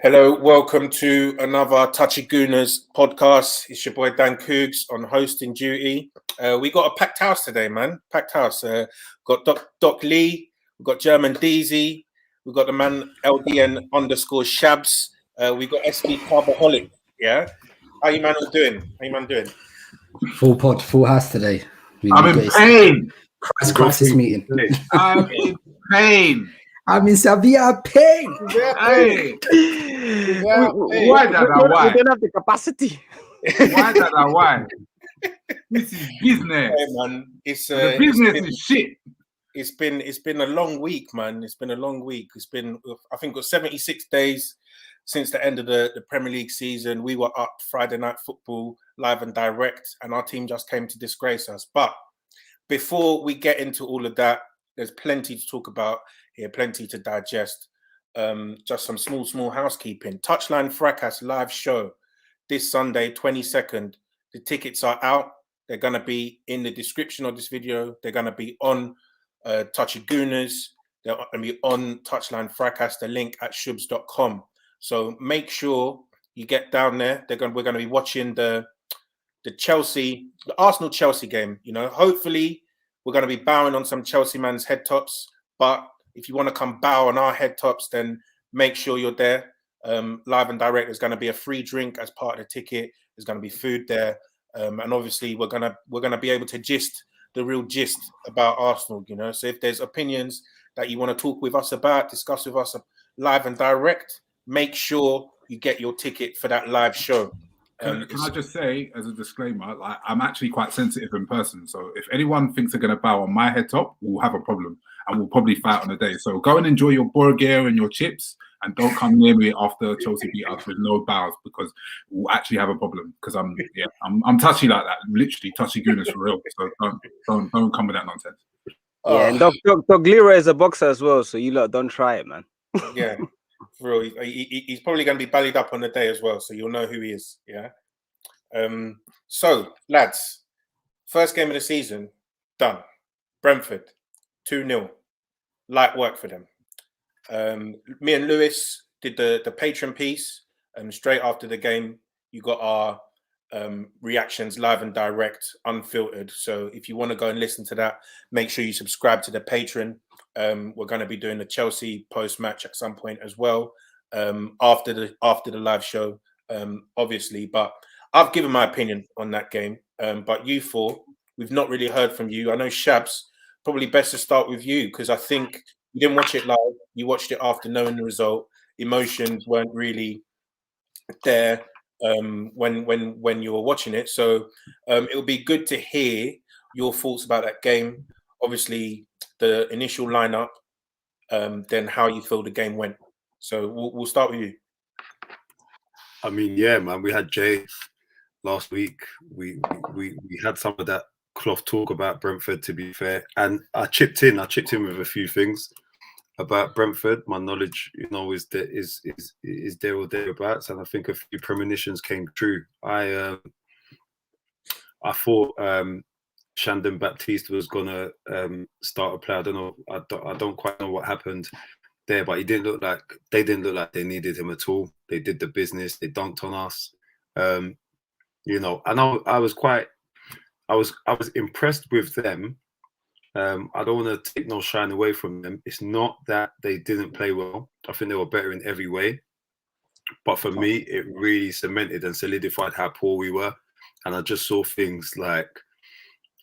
Hello, welcome to another Touchy Gooners podcast. It's your boy Dan Koogs on hosting duty. We got a packed house today, man. Packed house. Got Doc Lee, we've got German Deezy, we've got the man LDN_ Shabs. We got SB Carbaholic. Yeah, how you man all doing? Full pod, full house today. I'm in pain. Crisis meeting. I'm in pain. I'm in severe pain. Hey. Why? We don't have the capacity. Why? This is business. Hey, man, The business is shit. It's been a long week, man. It's been a long week. It's been, I think, 76 days since the end of the Premier League season. We were up Friday Night Football live and direct, and our team just came to disgrace us. But before we get into all of that, there's plenty to talk about here, plenty to digest. Just some small housekeeping. Touchline Fracas live show this Sunday, 22nd. The tickets are out. They're going to be in the description of this video. They're going to be on TouchyGooners. They're going to be on Touchline Fracas, the link at shubs.com. So make sure you get down there. We're going to be watching the Arsenal-Chelsea game. You know, hopefully we're going to be bowing on some Chelsea man's head tops. But if you want to come bow on our head tops, then make sure you're there. Live and direct. There's going to be a free drink as part of the ticket. There's going to be food there. And obviously we're gonna be able to the real gist about Arsenal, you know. So if there's opinions that you want to talk with us about, discuss with us live and direct, make sure you get your ticket for that live show. Can I just say, as a disclaimer, like, I'm actually quite sensitive in person. So if anyone thinks they're going to bow on my head top, we'll have a problem and we'll probably fight on the day. So go and enjoy your burger and your chips and don't come near me after Chelsea beat us with no bows, because we'll actually have a problem. Because I'm touchy like that, literally Touchy Gooners for real. So don't come with that nonsense. Yeah, and Doc Leroy is a boxer as well, so you lot don't try it, man. Yeah. For real, he's probably going to be bellied up on the day as well, so you'll know who he is. Yeah. So, lads, first game of the season done. Brentford 2-0. Light work for them. Me and Lewis did the patron piece, and straight after the game, you got our reactions live and direct, unfiltered. So if you want to go and listen to that, make sure you subscribe to the Patreon. We're going to be doing the Chelsea post-match at some point as well, after the live show, obviously. But I've given my opinion on that game. But you four, we've not really heard from you. I know Shabs, probably best to start with you, because I think you didn't watch it live. You watched it after knowing the result. Emotions weren't really there when you were watching it. So it would be good to hear your thoughts about that game. Obviously, the initial lineup, then how you feel the game went. So we'll start with you. I mean, yeah, man, we had Jay last week. We had some of that cloth talk about Brentford, to be fair, and I chipped in with a few things about Brentford. My knowledge, you know, is there or thereabouts, and I think a few premonitions came true. I thought Shandon Baptiste was gonna start a play. I don't know. I don't quite know what happened there, but they didn't look like they needed him at all. They did the business. They dunked on us. You know, and I was impressed with them. I don't want to take no shine away from them. It's not that they didn't play well. I think they were better in every way. But for me, it really cemented and solidified how poor we were. And I just saw things like,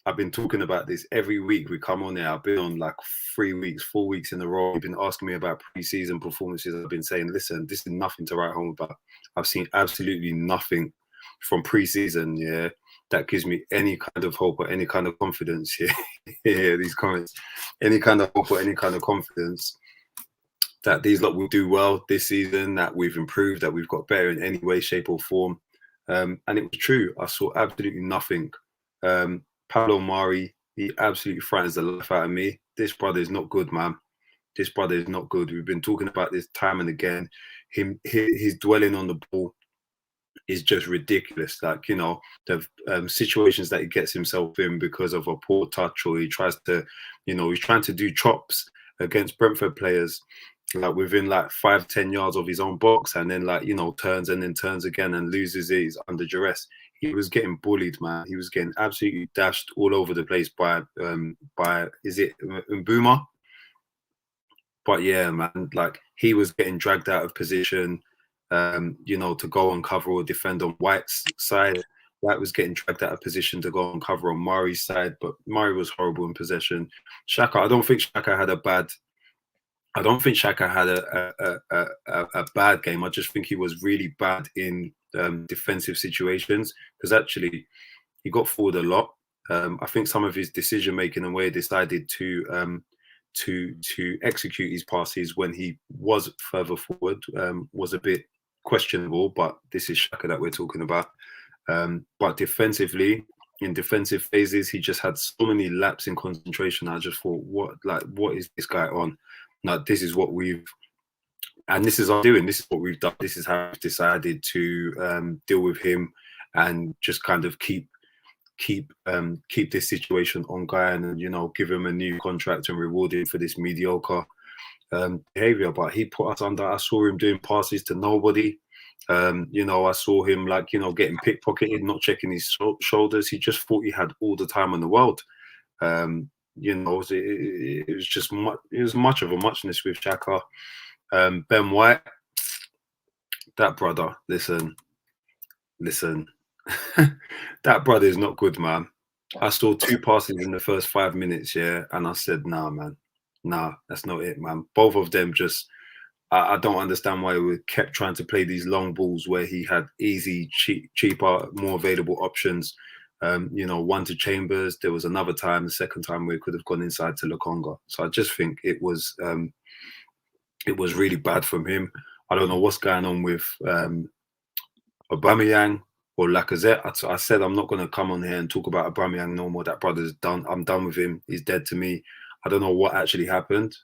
I've been talking about this every week. We come on there. I've been on like 4 weeks in a row. You've been asking me about pre-season performances. I've been saying, listen, this is nothing to write home about. I've seen absolutely nothing from pre-season, yeah, that gives me any kind of hope or any kind of confidence. Yeah, these comments, any kind of hope or any kind of confidence that these lot will do well this season, that we've improved, that we've got better in any way, shape or form. And it was true. I saw absolutely nothing. Paulo Mari, he absolutely frightens the life out of me. This brother is not good, man. This brother is not good. We've been talking about this time and again. His dwelling on the ball is just ridiculous. Like, you know, the situations that he gets himself in because of a poor touch, or he tries to, you know, he's trying to do chops against Brentford players like within like 5-10 yards of his own box, and then like, you know, turns and then turns again and loses it. He's under duress. He was getting bullied, man. He was getting absolutely dashed all over the place by is it Mbuma? But yeah, man, like he was getting dragged out of position, you know, to go and cover or defend on White's side. White was getting dragged out of position to go and cover on Murray's side, but Murray was horrible in possession. Xhaka, I don't think Xhaka had a bad game. I just think he was really bad in defensive situations, because actually he got forward a lot. I think some of his decision making and where he decided to execute his passes when he was further forward was a bit questionable. But this is Xhaka that we're talking about. But defensively, in defensive phases, he just had so many laps in concentration. I just thought, what is this guy on? Like, this is what we've, and this is our doing. This is what we've done. This is how we've decided to deal with him and just kind of keep this situation ongoing, and, you know, give him a new contract and reward him for this mediocre behavior. But he put us under. I saw him doing passes to nobody. You know, I saw him, like, you know, getting pickpocketed, not checking his shoulders. He just thought he had all the time in the world. You know, it was just it was much of a muchness with Xhaka. Ben White, that brother, listen, that brother is not good, man. I saw 2 passes in the first 5 minutes, yeah, and I said, nah, man, nah, that's not it, man. Both of them just, I don't understand why we kept trying to play these long balls where he had easy, cheaper, more available options. You know, one to Chambers. There was another time, the second time, where he could have gone inside to Lokonga. So I just think it was really bad from him. I don't know what's going on with Aubameyang or Lacazette. I said I'm not going to come on here and talk about Aubameyang no more. That brother's done. I'm done with him. He's dead to me. I don't know what actually happened.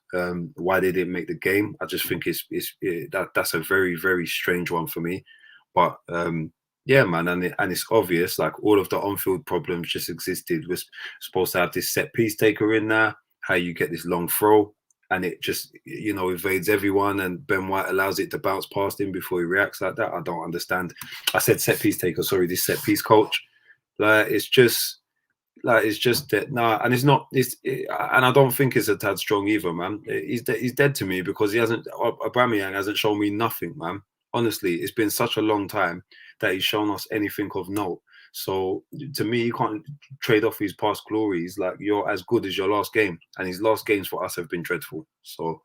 Why they didn't make the game. I just think that's a very, very strange one for me. But yeah, man, and it's obvious. Like, all of the on-field problems just existed. We're supposed to have this set piece taker in there. How you get this long throw, and it just, you know, evades everyone, and Ben White allows it to bounce past him before he reacts like that. I don't understand. I said set piece taker. Sorry, this set piece coach. Like, it's just that, nah, and it's not. And I don't think it's a tad strong either, man. He's dead to me, because Aubameyang hasn't shown me nothing, man. Honestly, it's been such a long time that he's shown us anything of note. So to me, you can't trade off his past glories. Like, you're as good as your last game, and his last games for us have been dreadful. So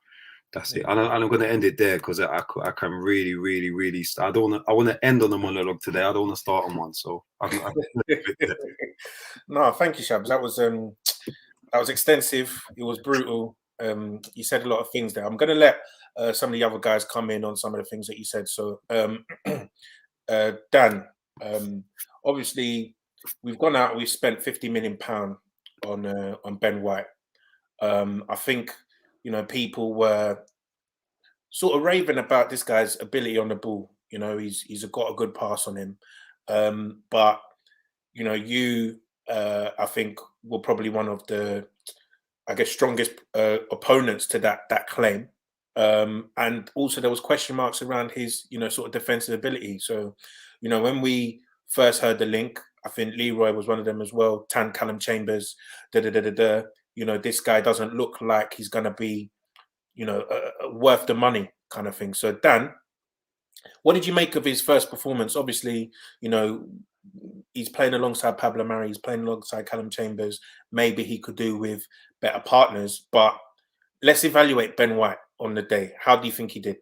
that's it. And I'm going to end it there, because I can really, really, really. I want to end on a monologue today. I don't want to start on one. So no, thank you, Shabs. That was extensive. It was brutal. You said a lot of things there. I'm going to let some of the other guys come in on some of the things that you said. So, Dan, obviously, we've gone out and we've spent £50 million on Ben White. I think, you know, people were sort of raving about this guy's ability on the ball. You know, he's got a good pass on him. But, you know, I think, were probably one of the, I guess, strongest opponents to that claim. And also there was question marks around his, you know, sort of defensive ability. So, you know, when we first heard the link, I think Leroy was one of them as well. Callum Chambers, you know, this guy doesn't look like he's going to be, you know, worth the money kind of thing. So, Dan, what did you make of his first performance? Obviously, you know, he's playing alongside Pablo Mari, he's playing alongside Callum Chambers. Maybe he could do with better partners, but let's evaluate Ben White on the day. How do you think he did?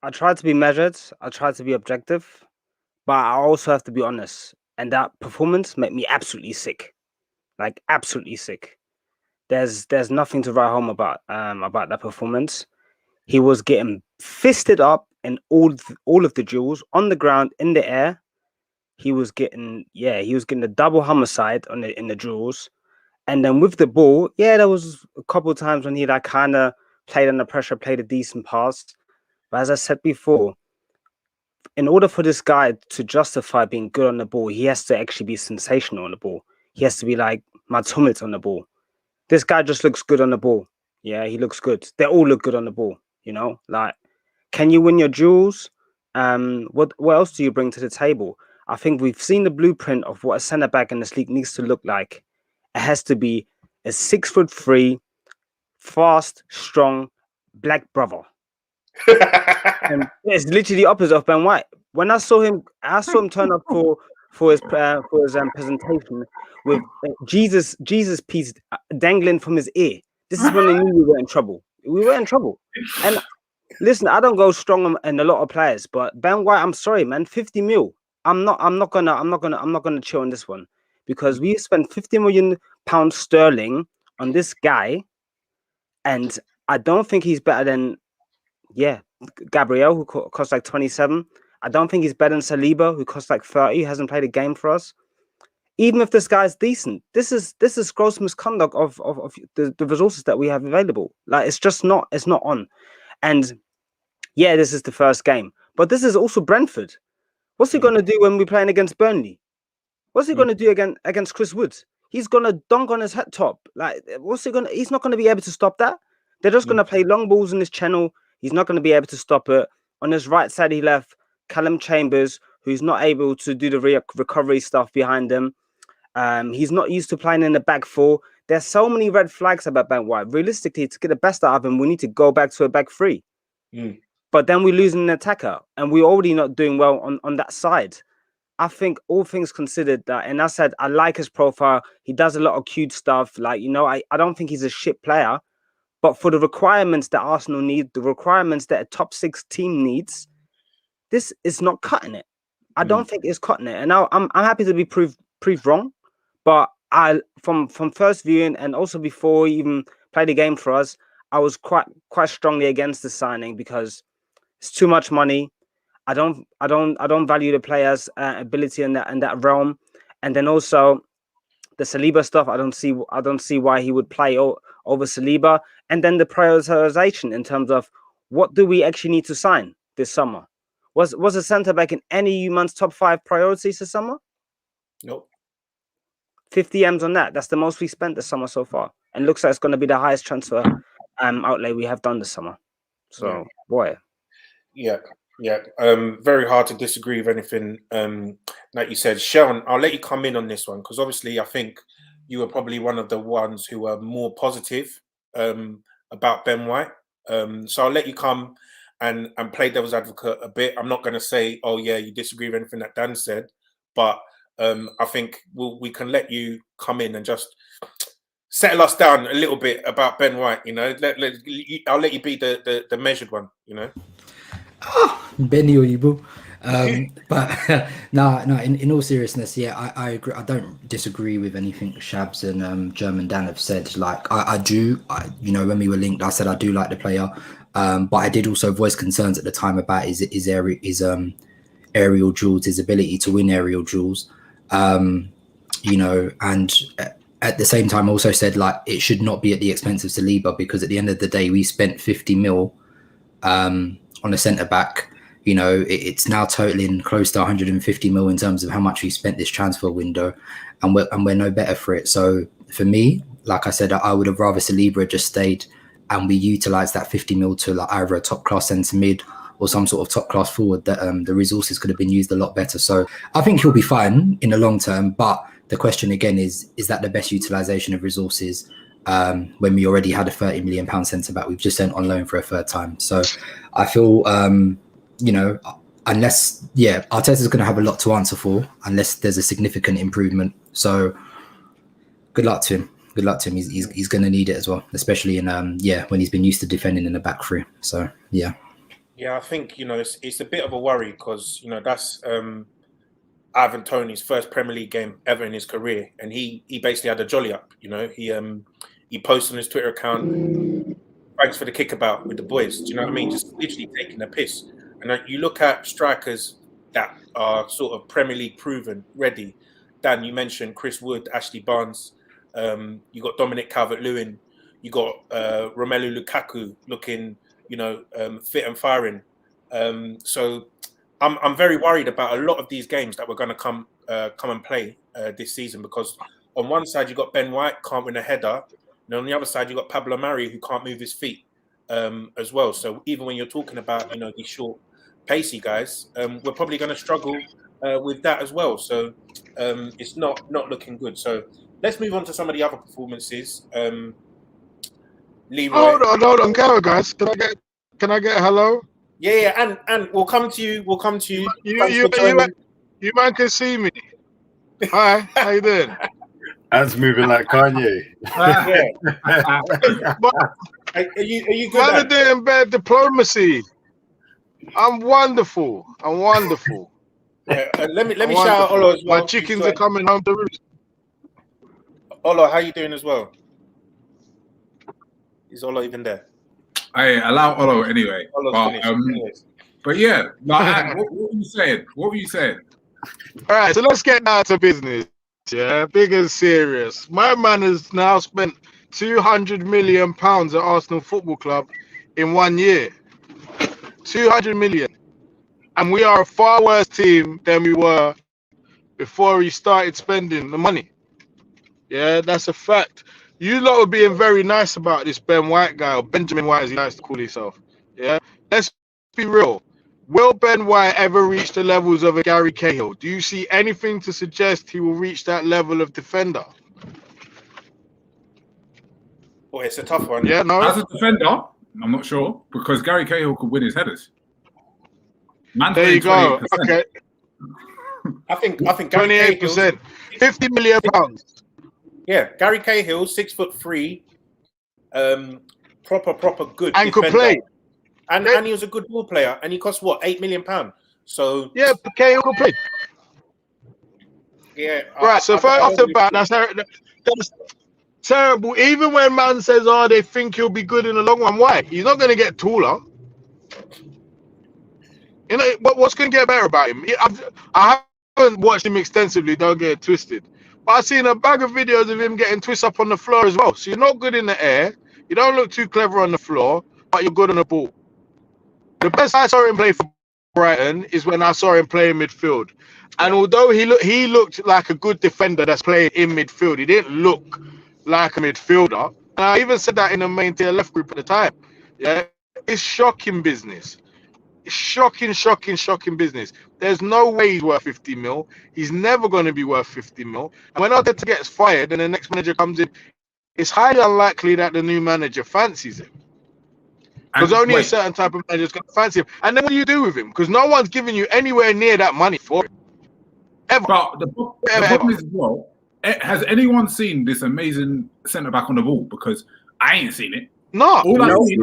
I tried to be measured. I tried to be objective, but I also have to be honest. And that performance made me absolutely sick, like absolutely sick. There's nothing to write home about that performance. He was getting fisted up in all of the duels, on the ground, in the air. He was getting the double homicide in the duels. And then with the ball, there was a couple of times when he like kind of played under pressure, played a decent pass. But as I said before, in order for this guy to justify being good on the ball, he has to actually be sensational on the ball. He has to be like Mats Hummels on the ball. This guy just looks good on the ball. Yeah, he looks good. They all look good on the ball. You know, like, can you win your duels? What else do you bring to the table? I think we've seen the blueprint of what a centre back in this league needs to look like. It has to be a 6'3", fast, strong, black brother. And it's literally the opposite of Ben White. When I saw him turn up for his presentation with Jesus piece dangling from his ear. This is when I knew we were in trouble. We were in trouble. And listen, I don't go strong in a lot of players, but Ben White, I'm sorry, man, 50 mil. I'm not gonna chill on this one, because we spent 50 million pounds sterling on this guy, and I don't think he's better than Gabriel, who cost like 27. I don't think he's better than Saliba, who costs like 30. He hasn't played a game for us. Even if this guy's decent, this is gross misconduct of the resources that we have available. Like, it's not on. And yeah, this is the first game, but this is also Brentford. What's he gonna do when we're playing against Burnley? What's he gonna do against Chris Wood? He's gonna dunk on his head top. Like, he's not gonna be able to stop that. They're just gonna play long balls in this channel. He's not gonna be able to stop it. On his right side, he left Callum Chambers, who's not able to do the recovery stuff behind him. He's not used to playing in the back four. There's so many red flags about Ben White. Realistically, to get the best out of him, we need to go back to a back three. But then we're losing an attacker, and we're already not doing well on that side. I think, all things considered, that, and I said, I like his profile. He does a lot of cute stuff. Like, I don't think he's a shit player, but for the requirements that Arsenal need, the requirements that a top 6 team needs, this is not cutting it. I don't think it's cutting it. And I'm happy to be proved wrong, but from first viewing, and also before he even played the game for us, I was quite strongly against the signing, because it's too much money. I don't value the player's ability in that realm. And then also the Saliba stuff, I don't see why he would play over Saliba. And then the prioritization in terms of, what do we actually need to sign this summer? Was a centre back in any man's top 5 priorities this summer? Nope. 50 M's on that. That's the most we spent this summer so far, and looks like it's going to be the highest transfer outlay we have done this summer. So boy. Yeah. Very hard to disagree with anything that you said. Seun, I'll let you come in on this one, because obviously I think you were probably one of the ones who were more positive about Ben White. So I'll let you come and play devil's advocate a bit. I'm not going to say, oh yeah, you disagree with anything that Dan said, but I think we can let you come in and just settle us down a little bit about Ben White. I'll let you be the measured one. Benny or you, boo. But no. In all seriousness, yeah, I agree. I don't disagree with anything Shabs and German Dan have said. Like, I do. When we were linked, I said I do like the player, but I did also voice concerns at the time about his aerial duels, his ability to win aerial duels. And at the same time, also said, like, it should not be at the expense of Saliba, because at the end of the day, we spent 50 mil on a centre back. It's now totaling close to 150 mil in terms of how much we spent this transfer window, and we're no better for it. So for me, like I said, I would have rather Saliba had just stayed, and we utilised that 50 mil to, like, either a top class centre mid or some sort of top class forward, that the resources could have been used a lot better. So I think he'll be fine in the long term, but the question again is that the best utilisation of resources when we already had a £30 million centre back we've just sent on loan for a third time? So I feel, unless, Arteta's going to have a lot to answer for unless there's a significant improvement. So good luck to him. He's going to need it as well, especially in when he's been used to defending in the back three. So yeah, I think it's a bit of a worry, because that's Ivan Toney's first Premier League game ever in his career, and he basically had a jolly up. He posted on his Twitter account, thanks for the kickabout with the boys. Do you know what I mean? Just literally taking a piss. And you look at strikers that are sort of Premier League proven, ready. Dan, you mentioned Chris Wood, Ashley Barnes. You got Dominic Calvert-Lewin. You got Romelu Lukaku looking, fit and firing. So I'm very worried about a lot of these games that we're going to come and play this season, because on one side you got Ben White, can't win a header. And on the other side, you've got Pablo Mari, who can't move his feet as well. So even when you're talking about, these short, pacey guys, we're probably going to struggle with that as well. So it's not looking good. So let's move on to some of the other performances. Leroy. Hold on, go guys. Can I get a hello? Yeah, and we'll come to you. You man can see me. Hi, how you doing? Hands moving like Kanye. Are you good? Man are doing bad diplomacy. I'm wonderful. Let me shout out Olo as well. My chickens are coming home to roost. Olo, how you doing as well? Is Olo even there? I allow Olo anyway. Olo's finished. But yeah, like, what were you saying? What were you saying? All right, so let's get down to business. Yeah, big and serious. My man has now spent £200 million at Arsenal Football Club in 1 year. 200 million. And we are a far worse team than we were before he started spending the money. Yeah, that's a fact. You lot are being very nice about this Ben White guy, or Benjamin White as he likes to call himself. Yeah, let's be real. Will Ben White ever reach the levels of a Gary Cahill? Do you see anything to suggest he will reach that level of defender? Well, it's a tough one. Yeah, no. As a defender, I'm not sure, because Gary Cahill could win his headers. Man, there you go. 28%. Okay. I think 28%. £50 million. Yeah, Gary Cahill, 6'3", proper good and defender. could play. And he was a good ball player, and he cost what, £8 million? So yeah, Cahill could play. Yeah. Right. So first off the bat, that's terrible. Even when man says, "Oh, they think he'll be good in the long run," why? He's not going to get taller. You know, what's going to get better about him? I haven't watched him extensively. Don't get it twisted. But I've seen a bag of videos of him getting twisted up on the floor as well. So you're not good in the air. You don't look too clever on the floor, but you're good on the ball. The best I saw him play for Brighton is when I saw him play in midfield. And although he looked like a good defender that's playing in midfield, he didn't look like a midfielder. And I even said that in the main tier left group at the time. Yeah, it's shocking business. It's shocking business. There's no way he's worth 50 mil. He's never going to be worth 50 mil. And when Arteta gets fired and the next manager comes in, it's highly unlikely that the new manager fancies him. Because only a certain type of manager is going to fancy him. And then what do you do with him? Because no one's giving you anywhere near that money for him. Ever. But the problem is, well, has anyone seen this amazing centre back on the ball? Because I ain't seen it. No. All I've seen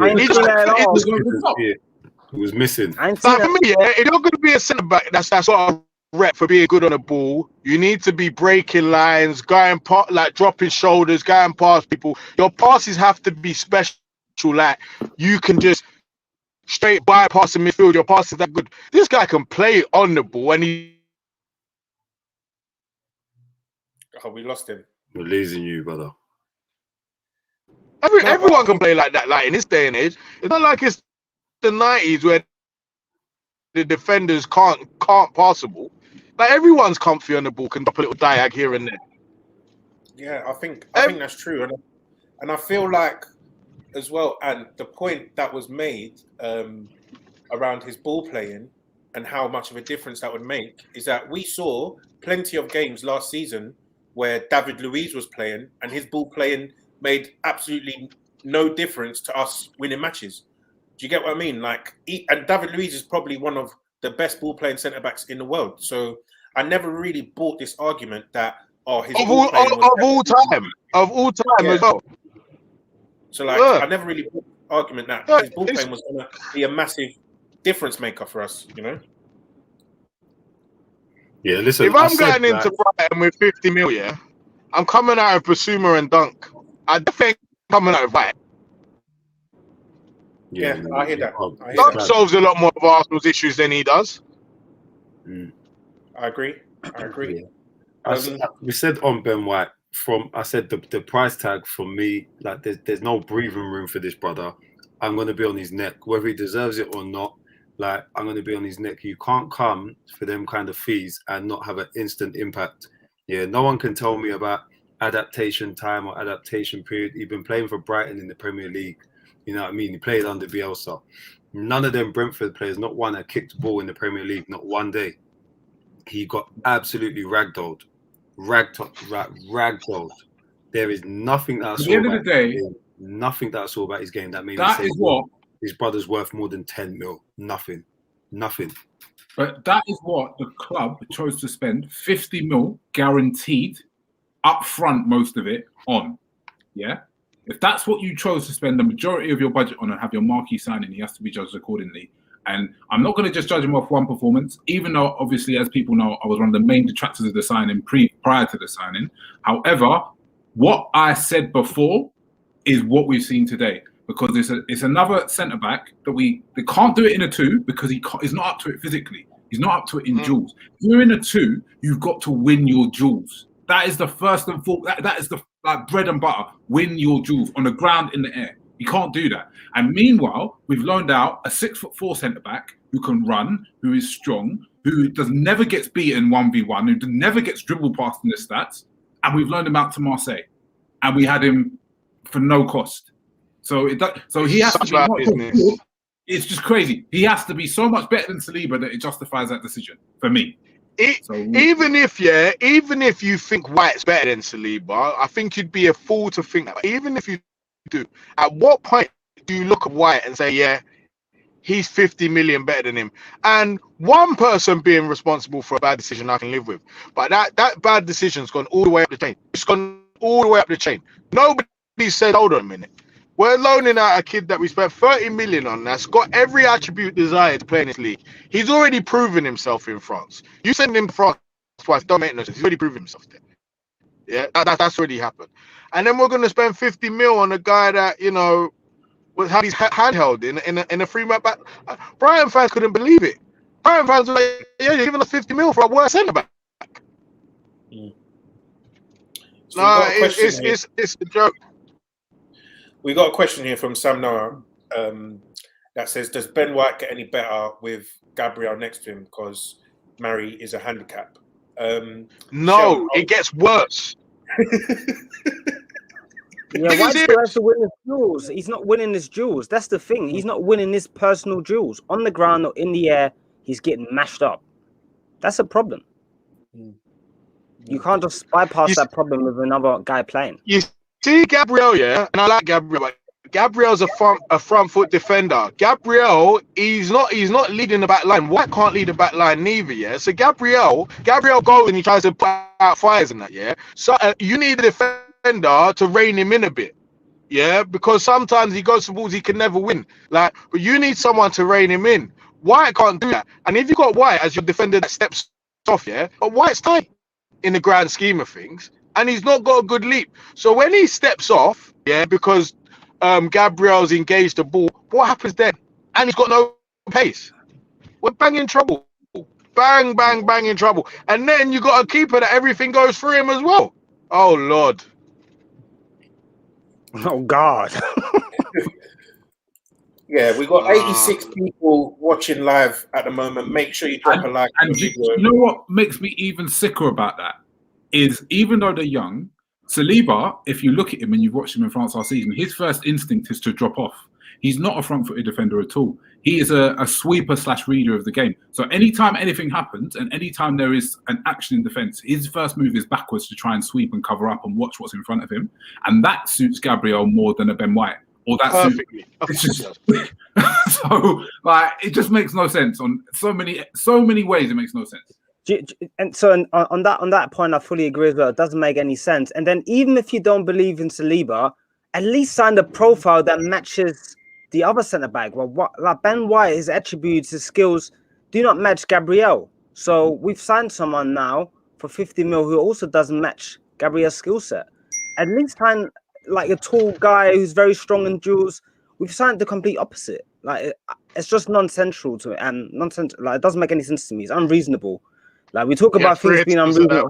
It was missing. For me, if you're going to be a centre back, that's that sort of rep for being good on the ball. You need to be breaking lines, going like dropping shoulders, going past people. Your passes have to be special. Like you can just straight bypass the midfield. Your pass is that good. This guy can play on the ball, and we lost him. We're losing you, brother. Everyone can play like that. Like in this day and age, it's not like it's the 90s where the defenders can't pass the ball. Like everyone's comfy on the ball, can drop a little diag here and there. Yeah, I think that's true, and I feel like as well, and the point that was made around his ball playing and how much of a difference that would make is that we saw plenty of games last season where David Luiz was playing and his ball playing made absolutely no difference to us winning matches. Do you get what I mean? And David Luiz is probably one of the best ball playing centre backs in the world. So I never really bought this argument that his of all time as well. So I never really bought the argument that his ball playing was going to be a massive difference maker for us, you know? Yeah, listen. If I'm going into Brighton with 50 mil, I'm coming out of Basuma and Dunk. I think coming out of Brighton. Yeah, I hear that. Dunk solves a lot more of Arsenal's issues than he does. I agree. We said on Ben White, I said the price tag for me, like there's no breathing room for this brother. I'm going to be on his neck, whether he deserves it or not. Like, I'm going to be on his neck. You can't come for them kind of fees and not have an instant impact. Yeah, no one can tell me about adaptation time or adaptation period. He's been playing for Brighton in the Premier League. You know what I mean? He played under Bielsa. None of them Brentford players, not one, had kicked the ball in the Premier League, not one day. He got absolutely ragdolled. Ragdolled. There is nothing that I saw about nothing that I saw about his game that made me say his brother's worth more than 10 mil. Nothing. But that is what the club chose to spend 50 mil guaranteed up front, most of it on. Yeah? If that's what you chose to spend the majority of your budget on and have your marquee signing, he has to be judged accordingly. And I'm not going to just judge him off one performance, even though, obviously, as people know, I was one of the main detractors of the signing prior to the signing. However, what I said before is what we've seen today, because it's another centre-back that they can't do it in a 2 because he's not up to it physically. He's not up to it in duels. If you're in a 2, you've got to win your duels. That is the first and foremost. That is the bread and butter. Win your duels on the ground, in the air. You can't do that. And meanwhile, we've loaned out a 6'4" centre-back who can run, who is strong, who never gets beaten 1v1, who never gets dribbled past in the stats, and we've loaned him out to Marseille, and we had him for no cost. So he has to be not good. It's just crazy. He has to be so much better than Saliba that it justifies that decision for me. Even if you think White's better than Saliba, I think you'd be a fool to think that. But even if you do, at what point do you look at White and say, yeah, he's 50 million better than him? And one person being responsible for a bad decision I can live with. But that bad decision's gone all the way up the chain. It's gone all the way up the chain. Nobody said, hold on a minute. We're loaning out a kid that we spent 30 million on that's got every attribute desired to play in this league. He's already proven himself in France. You send him to France twice, don't make no sense. He's already proven himself there. Yeah, that's already happened. And then we're going to spend 50 mil on a guy that, you know, had his handheld in a free-match back. Brighton fans couldn't believe it. Brighton fans were like, yeah, you're giving us 50 mil for a worse centre-back. So no, it's a joke. We got a question here from Sam Noah that says, does Ben White get any better with Gabriel next to him because Mari is a handicap? No, it gets worse. Yeah, White still has to win his duels. He's not winning his duels. That's the thing. He's not winning his personal duels. On the ground or in the air, he's getting mashed up. That's a problem. You can't just bypass that problem with another guy playing. You see Gabriel, yeah, and I like Gabriel, but Gabriel's a front foot defender. Gabriel, he's not leading the back line. White can't lead the back line neither, yeah. So Gabriel goes and he tries to put out fires and that, yeah. So you need a defender to rein him in a bit, yeah, because sometimes he goes for balls he can never win. But you need someone to rein him in. White can't do that. And if you got White as your defender that steps off, yeah, but White's tight in the grand scheme of things, and he's not got a good leap. So when he steps off, yeah, because Gabriel's engaged the ball, what happens then? And he's got no pace. We're bang in trouble. Bang, bang, bang in trouble. And then you got a keeper that everything goes through him as well. Oh, Lord. Oh, God. Yeah, we got 86 people watching live at the moment. Make sure you drop a like. And you know what makes me even sicker about that is, even though they're young, Saliba, if you look at him and you've watched him in France last season, his first instinct is to drop off. He's not a front-footed defender at all. He is a sweeper/reader of the game. So anytime anything happens and anytime there is an action in defence, his first move is backwards to try and sweep and cover up and watch what's in front of him. And that suits Gabriel more than a Ben White. Or that perfectly. It's just, so it just makes no sense on so many ways. It makes no sense. And so on that point, I fully agree as well. It doesn't make any sense. And then even if you don't believe in Saliba, at least sign a profile that matches the other centre back. Well, Ben White, his attributes, his skills do not match Gabriel. So we've signed someone now for 50 mil who also doesn't match Gabriel's skill set. At least sign a tall guy who's very strong in duels. We've signed the complete opposite. It's just nonsensical to it, and nonsense. It doesn't make any sense to me. It's unreasonable. We talk about things being unreasonable.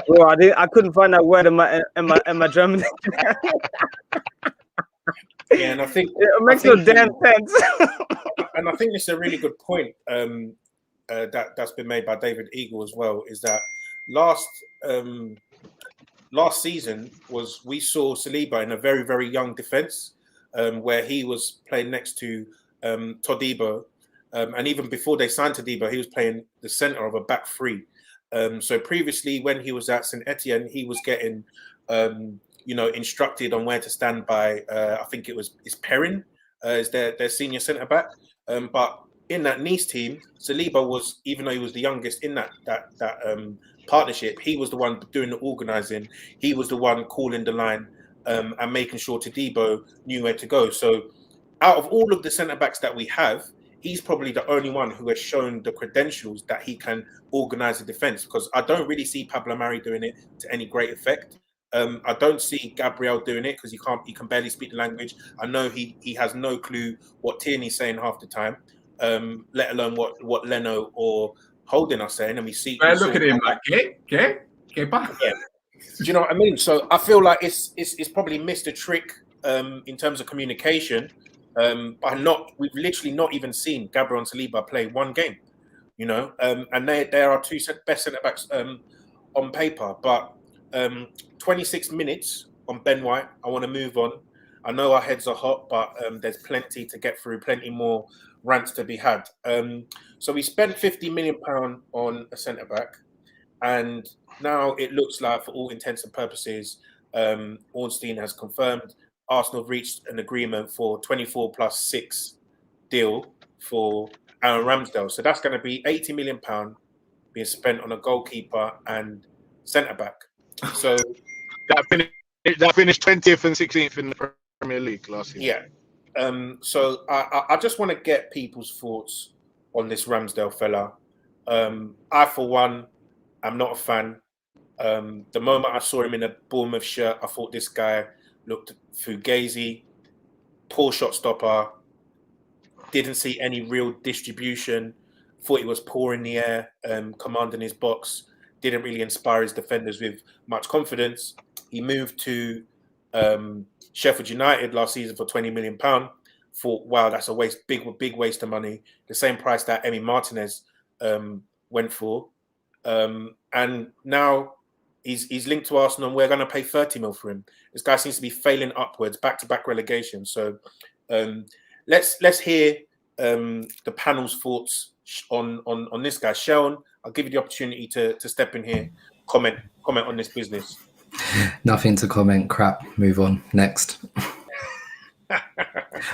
Bro, I couldn't find that word in my German. Yeah, and I think it makes no damn sense. And I think it's a really good point that's been made by David Eagle as well. Is that last last season was we saw Saliba in a very, very young defence, where he was playing next to Todibo. And even before they signed Todibo, he was playing the centre of a back three. So previously, when he was at St Etienne, he was getting, instructed on where to stand by. I think it's Perrin, is their senior centre back. But in that Nice team, Saliba was, even though he was the youngest in that partnership, he was the one doing the organising. He was the one calling the line and making sure Todibo knew where to go. So out of all of the centre backs that we have, he's probably the only one who has shown the credentials that he can organise a defence, because I don't really see Pablo Mari doing it to any great effect. I don't see Gabriel doing it because he can barely speak the language. I know he has no clue what Tierney's saying half the time, let alone what Leno or Holding are saying. And we see. Look at him like, get back. Yeah. Do you know what I mean? So I feel like it's probably missed a trick in terms of communication. We've literally not even seen Gabriel and Saliba play one game, and they are two best centre backs on paper. But 26 minutes on Ben White. I want to move on. I know our heads are hot, but there's plenty to get through, plenty more rants to be had. So we spent £50 million on a centre back, and now it looks like, for all intents and purposes, Ornstein has confirmed Arsenal reached an agreement for 24 plus 6 deal for Aaron Ramsdale. So that's going to be £80 million being spent on a goalkeeper and centre back. So that finished 20th and 16th in the Premier League last year. Yeah. So I just want to get people's thoughts on this Ramsdale fella. I, for one, am not a fan. The moment I saw him in a Bournemouth shirt, I thought this guy looked fugazi, poor shot stopper, didn't see any real distribution, thought he was poor in the air, commanding his box, didn't really inspire his defenders with much confidence. He moved to Sheffield United last season for £20 million. Thought, wow, that's a big waste of money. The same price that Emi Martinez went for. And now he's linked to Arsenal, and we're going to pay 30 mil for him. This guy seems to be failing upwards, back-to-back relegation. So let's hear the panel's thoughts on this guy. Seun, I'll give you the opportunity to step in here, comment on this business. Nothing to comment. Crap. Move on. Next.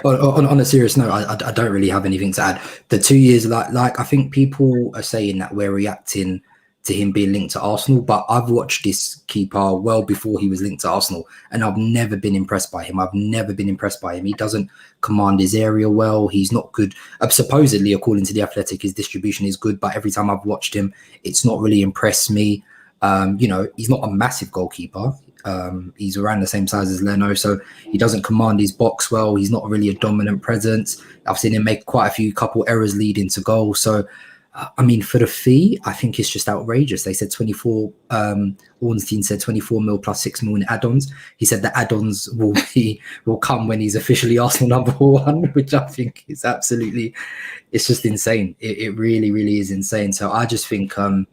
on a serious note, I don't really have anything to add. The 2 years, like I think people are saying that we're reacting to him being linked to Arsenal, but I've watched this keeper well before he was linked to Arsenal, and I've never been impressed by him. He doesn't command his area well. He's not good. Supposedly, according to The Athletic, his distribution is good, but every time I've watched him, it's not really impressed me. He's not a massive goalkeeper. He's around the same size as Leno, so he doesn't command his box well. He's not really a dominant presence. I've seen him make quite a couple errors leading to goal. So, for the fee, I think it's just outrageous. They said 24. Ornstein said 24 mil plus 6 mil in add-ons. He said the add-ons will come when he's officially Arsenal #1, which I think is absolutely, it's just insane. It really, really is insane. So I just think, and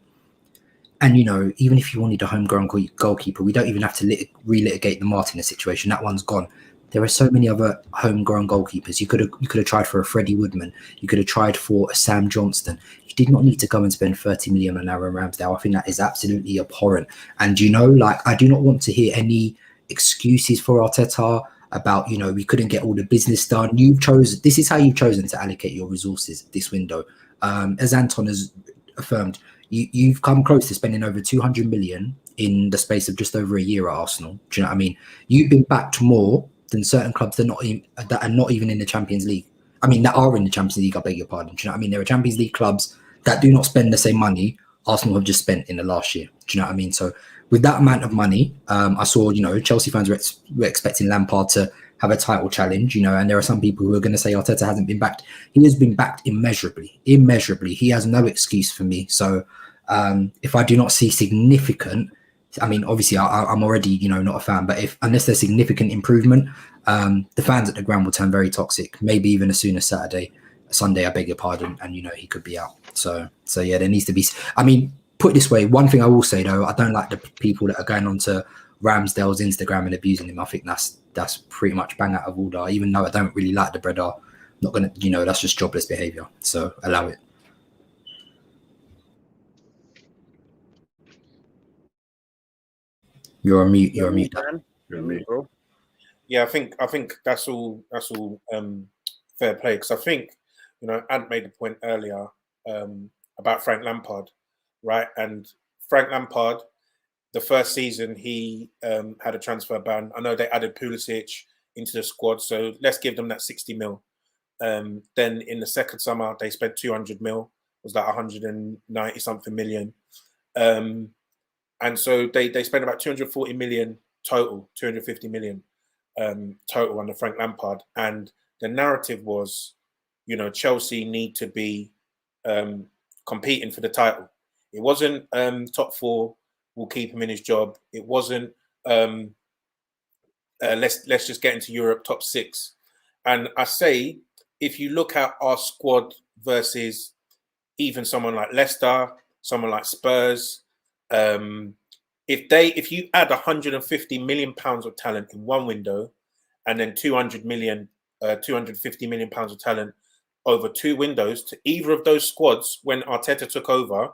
even if you wanted a homegrown goalkeeper, we don't even have to relitigate the Martinez situation. That one's gone. There are so many other homegrown goalkeepers. You could have tried for a Freddie Woodman. You could have tried for a Sam Johnston. You did not need to go and spend 30 million on Aaron Ramsdale. I think that is absolutely abhorrent. And I do not want to hear any excuses for Arteta about we couldn't get all the business done. This is how you've chosen to allocate your resources this window. As Anton has affirmed, you've come close to spending over 200 million in the space of just over a year at Arsenal. Do you know what I mean? You've been backed more than certain clubs that are not even in the Champions League. That are in the Champions League, I beg your pardon. Do you know what I mean? There are Champions League clubs that do not spend the same money Arsenal have just spent in the last year. Do you know what I mean? So with that amount of money, I saw, Chelsea fans were expecting Lampard to have a title challenge, and there are some people who are going to say Arteta hasn't been backed. He has been backed immeasurably. He has no excuse for me. So if I do not see significant, obviously I'm already, not a fan, but unless there's significant improvement, the fans at the ground will turn very toxic, maybe even as soon as Sunday, I beg your pardon, and he could be out. So yeah, there needs to be, put it this way, one thing I will say though, I don't like the people that are going on to Ramsdale's Instagram and abusing him, I think that's pretty much bang out of order. Even though I don't really like the brother, I'm not gonna, that's just jobless behaviour. So allow it. You're on mute. You're on mute. man. You're on mute, bro. Yeah, I think that's all fair play, because I think Ant made the point earlier about Frank Lampard, right? And Frank Lampard, the first season he had a transfer ban. I know they added Pulisic into the squad, so let's give them that 60 mil. Then in the second summer they spent 200 mil. It was like 190 something million. And so they spent about 240 million total, 250 million total under Frank Lampard. And the narrative was, Chelsea need to be competing for the title. It wasn't top four will keep him in his job. It wasn't let's just get into Europe top six. And I say, if you look at our squad versus even someone like Leicester, someone like Spurs, if you add 150 million pounds of talent in one window, and then 250 million pounds of talent over two windows to either of those squads when Arteta took over,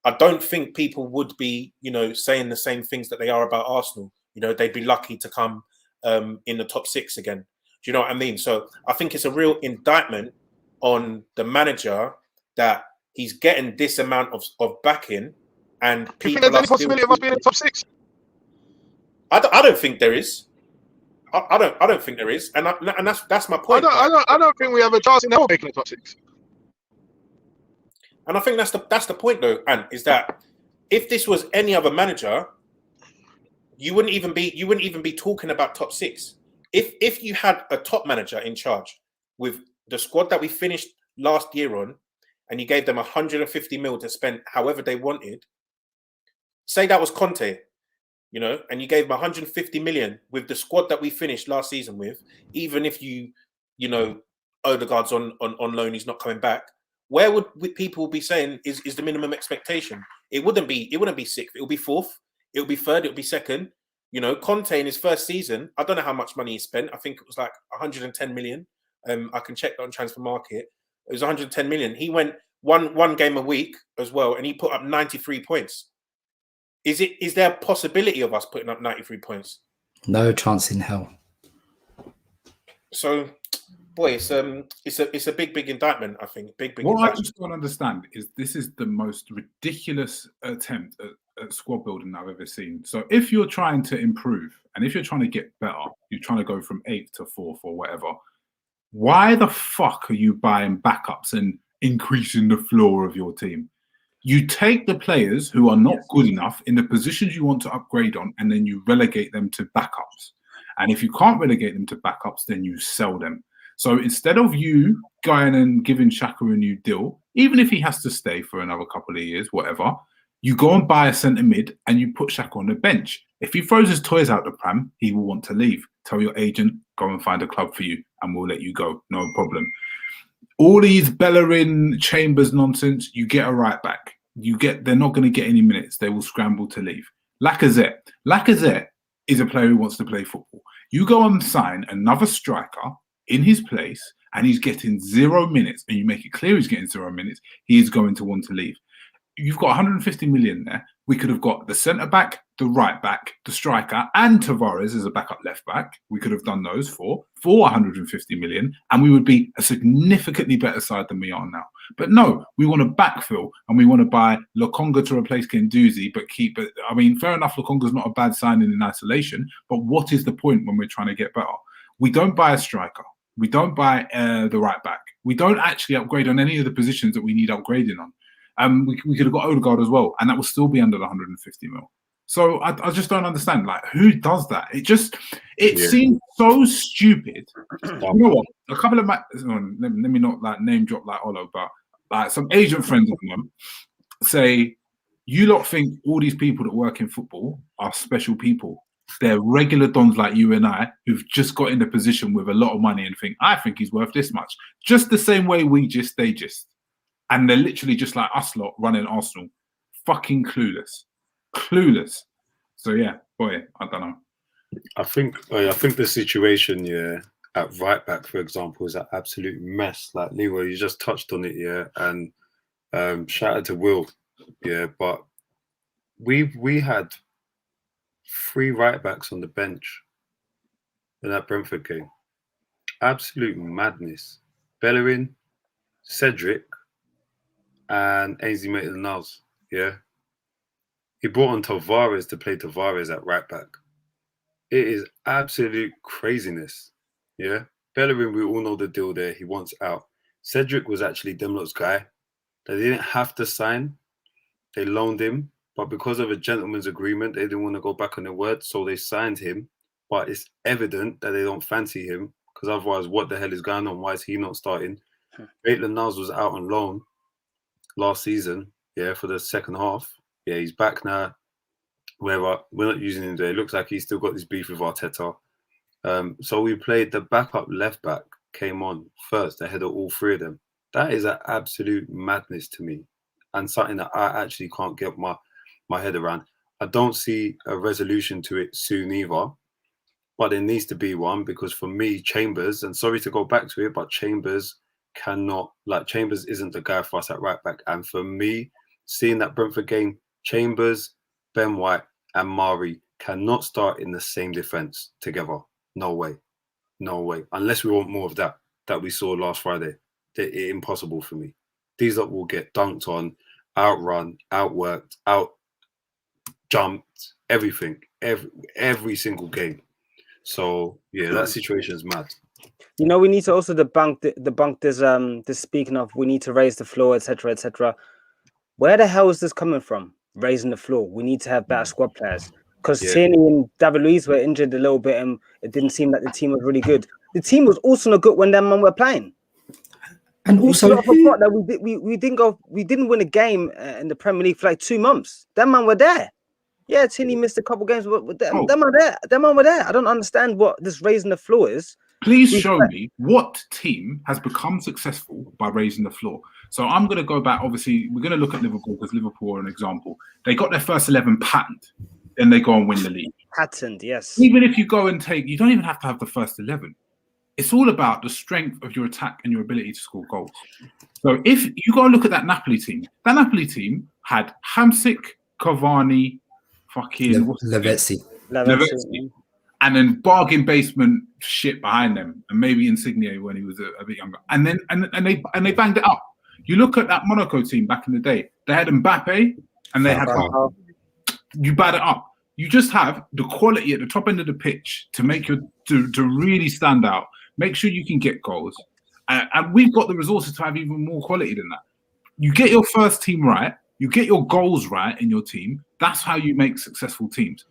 I don't think people would be, saying the same things that they are about Arsenal. They'd be lucky to come in the top six again. Do you know what I mean? So I think it's a real indictment on the manager that he's getting this amount of backing, and Do you people think there's are any possibility of us being in the top six? I don't think there is. I don't think there is, and that's my point. I don't think we have a chance in hell of making the top six. And I think that's the point, though, Ant, is that if this was any other manager, you wouldn't even be talking about top six. If you had a top manager in charge with the squad that we finished last year on, and you gave them 150 mil to spend however they wanted, say that was Conte, and you gave him 150 million with the squad that we finished last season with, even if Odegaard's on loan, he's not coming back. Where would people be saying is the minimum expectation? It wouldn't be sixth. It would be fourth. It would be third. It would be second. Conte in his first season, I don't know how much money he spent. I think it was like 110 million. I can check that on Transfer Market. It was 110 million. He went one game a week as well, and he put up 93 points. Is there a possibility of us putting up 93 points? No chance in hell. So, boy, it's a big indictment. I think big. What indictment. I just don't understand is this is the most ridiculous attempt at squad building I've ever seen. So if you're trying to improve and if you're trying to get better, you're trying to go from 8th to 4th or whatever. Why the fuck are you buying backups and increasing the floor of your team? You take the players who are not good enough in the positions you want to upgrade on, and then you relegate them to backups. And if you can't relegate them to backups, then you sell them. So instead of you going and giving Xhaka a new deal, even if he has to stay for another couple of years, whatever, you go and buy a centre mid and you put Xhaka on the bench. If he throws his toys out the pram, he will want to leave. Tell your agent, go and find a club for you and we'll let you go. No problem. All these Bellerin Chambers nonsense, you get a right back. They're not going to get any minutes. They will scramble to leave. Lacazette is a player who wants to play football. You go and sign another striker in his place and he's getting 0 minutes, and you make it clear he's getting 0 minutes, he is going to want to leave. You've got 150 million there. We could have got the centre back, the right back, the striker, and Tavares as a backup left back. We could have done those for 150 million, and we would be a significantly better side than we are now. But no, we want to backfill and we want to buy Lokonga to replace Guendouzi, but keep it. I mean, fair enough, Lokonga's not a bad signing in isolation, but what is the point when we're trying to get better? We don't buy a striker. We don't buy the right back. We don't actually upgrade on any of the positions that we need upgrading on. We could have got Odegaard as well, and that would still be under the 150 mil. So I just don't understand, like, who does that? It seems so stupid. You know what? A couple of let me not like name drop like Olo, but like some agent friends of mine say, you lot think all these people that work in football are special people. They're regular dons like you and I who've just got in a position with a lot of money and think, I think he's worth this much. Just the same way they just. And they're literally just like us lot running Arsenal. Fucking clueless. So yeah, Boy, I don't know. I think the situation, yeah, at right back, for example, is an absolute mess. Like Leroy, you just touched on it, yeah, and shout out to Will, yeah, but we had 3 right backs on the bench in that Brentford game. Absolute madness. Bellerin, Cedric, and Ainsley Maitland-Niles, yeah. He brought on Tavares to play Tavares at right back. It is absolute craziness. Yeah. Bellerin, we all know the deal there. He wants out. Cedric was actually Demlot's guy. They didn't have to sign. They loaned him. But because of a gentleman's agreement, they didn't want to go back on their word. So they signed him. But it's evident that they don't fancy him. Because otherwise, what the hell is going on? Why is he not starting? Maitland-Niles was out on loan last season. Yeah, for the second half. Yeah, he's back now. Wherever we're not using him there. It looks like he's still got this beef with Arteta. So we played the backup left back came on first ahead of all 3 of them. That is an absolute madness to me, and something that I actually can't get my head around. I don't see a resolution to it soon either, but there needs to be one, because for me, Chambers, and sorry to go back to it, but Chambers isn't the guy for us at right back. And for me, seeing that Brentford game, Chambers, Ben White and Mari cannot start in the same defence together. No way. No way. Unless we want more of that we saw last Friday. It's impossible for me. These lot will get dunked on, outrun, outworked, out jumped, everything. Every single game. So yeah, that situation is mad. You know, we need to also debunk this speaking of we need to raise the floor, etc., etc. Where the hell is this coming from? Raising the floor. We need to have better squad players. Because Tierney and David Luiz were injured a little bit, and it didn't seem like the team was really good. The team was also not good when them men were playing. And also, that we didn't win a game in the Premier League for like 2 months. Them man were there. Yeah, Tierney missed a couple games, but them man there. Them man were there. I don't understand what this raising the floor is. Please show me what team has become successful by raising the floor. So I'm going to go back. Obviously, we're going to look at Liverpool because Liverpool are an example. They got their first 11 patterned, then they go and win the league. Patterned, yes. Even if you go and you don't even have to have the first 11. It's all about the strength of your attack and your ability to score goals. So if you go and look at that Napoli team had Hamsik, Cavani, Lavezzi. And then bargain basement shit behind them, and maybe Insigne when he was a bit younger, and they banged it up. You look at that Monaco team back in the day; they had Mbappe, and they had you bad it up. You just have the quality at the top end of the pitch to make to really stand out. Make sure you can get goals, and we've got the resources to have even more quality than that. You get your first team right, you get your goals right in your team. That's how you make successful teams.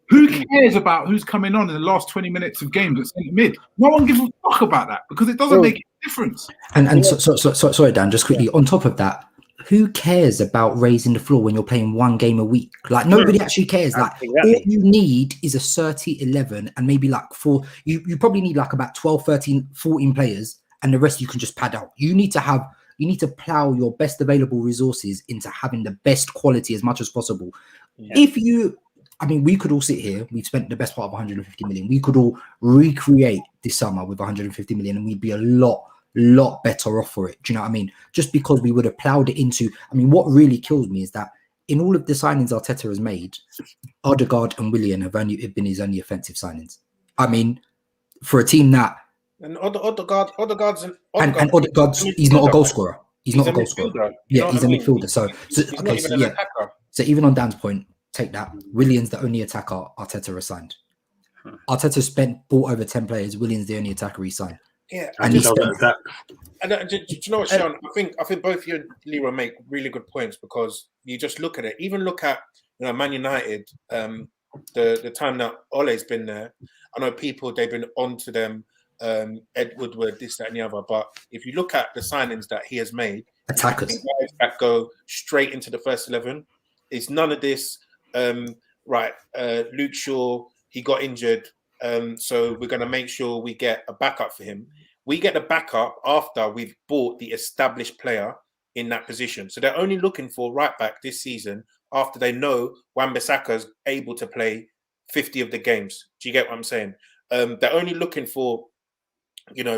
Who cares about who's coming on in the last 20 minutes of games at centre mid? No one gives a fuck about that because it doesn't make a difference. And sorry, Dan, just quickly, on top of that, who cares about raising the floor when you're playing 1 game a week? Like, nobody actually cares. Like, all you need is a 30-11 and maybe like 4. You probably need like about 12, 13, 14 players, and the rest you can just pad out. You need to plow your best available resources into having the best quality as much as possible. We could all sit here. We've spent the best part of 150 million. We could all recreate this summer with 150 million, and we'd be a lot better off for it. Do you know what I mean? Just because we would have plowed it into. What really kills me is that in all of the signings Arteta has made, Odegaard and Willian have been his only offensive signings. For a team that and Odegaard's he's not a goal scorer. He's not a goal scorer. Yeah, he's a midfielder. So even on Dan's point. Take that. Willian's the only attacker Arteta has signed. Arteta bought over 10 players. Willian's the only attacker he signed. Yeah, and do you know what, Sean? I think both you and Leroy make really good points because you just look at it. Even look at Man United. The time that Ole's been there, I know they've been on to them. Ed Woodward, this, that, and the other. But if you look at the signings that he has made, attackers that go straight into the first 11. It's none of this. Luke Shaw, he got injured, so we're going to make sure we get a backup for him. We get the backup after we've bought the established player in that position. So they're only looking for right back this season after they know Wan-Bissaka's able to play 50 of the games. Do you get what I'm saying? They're only looking for,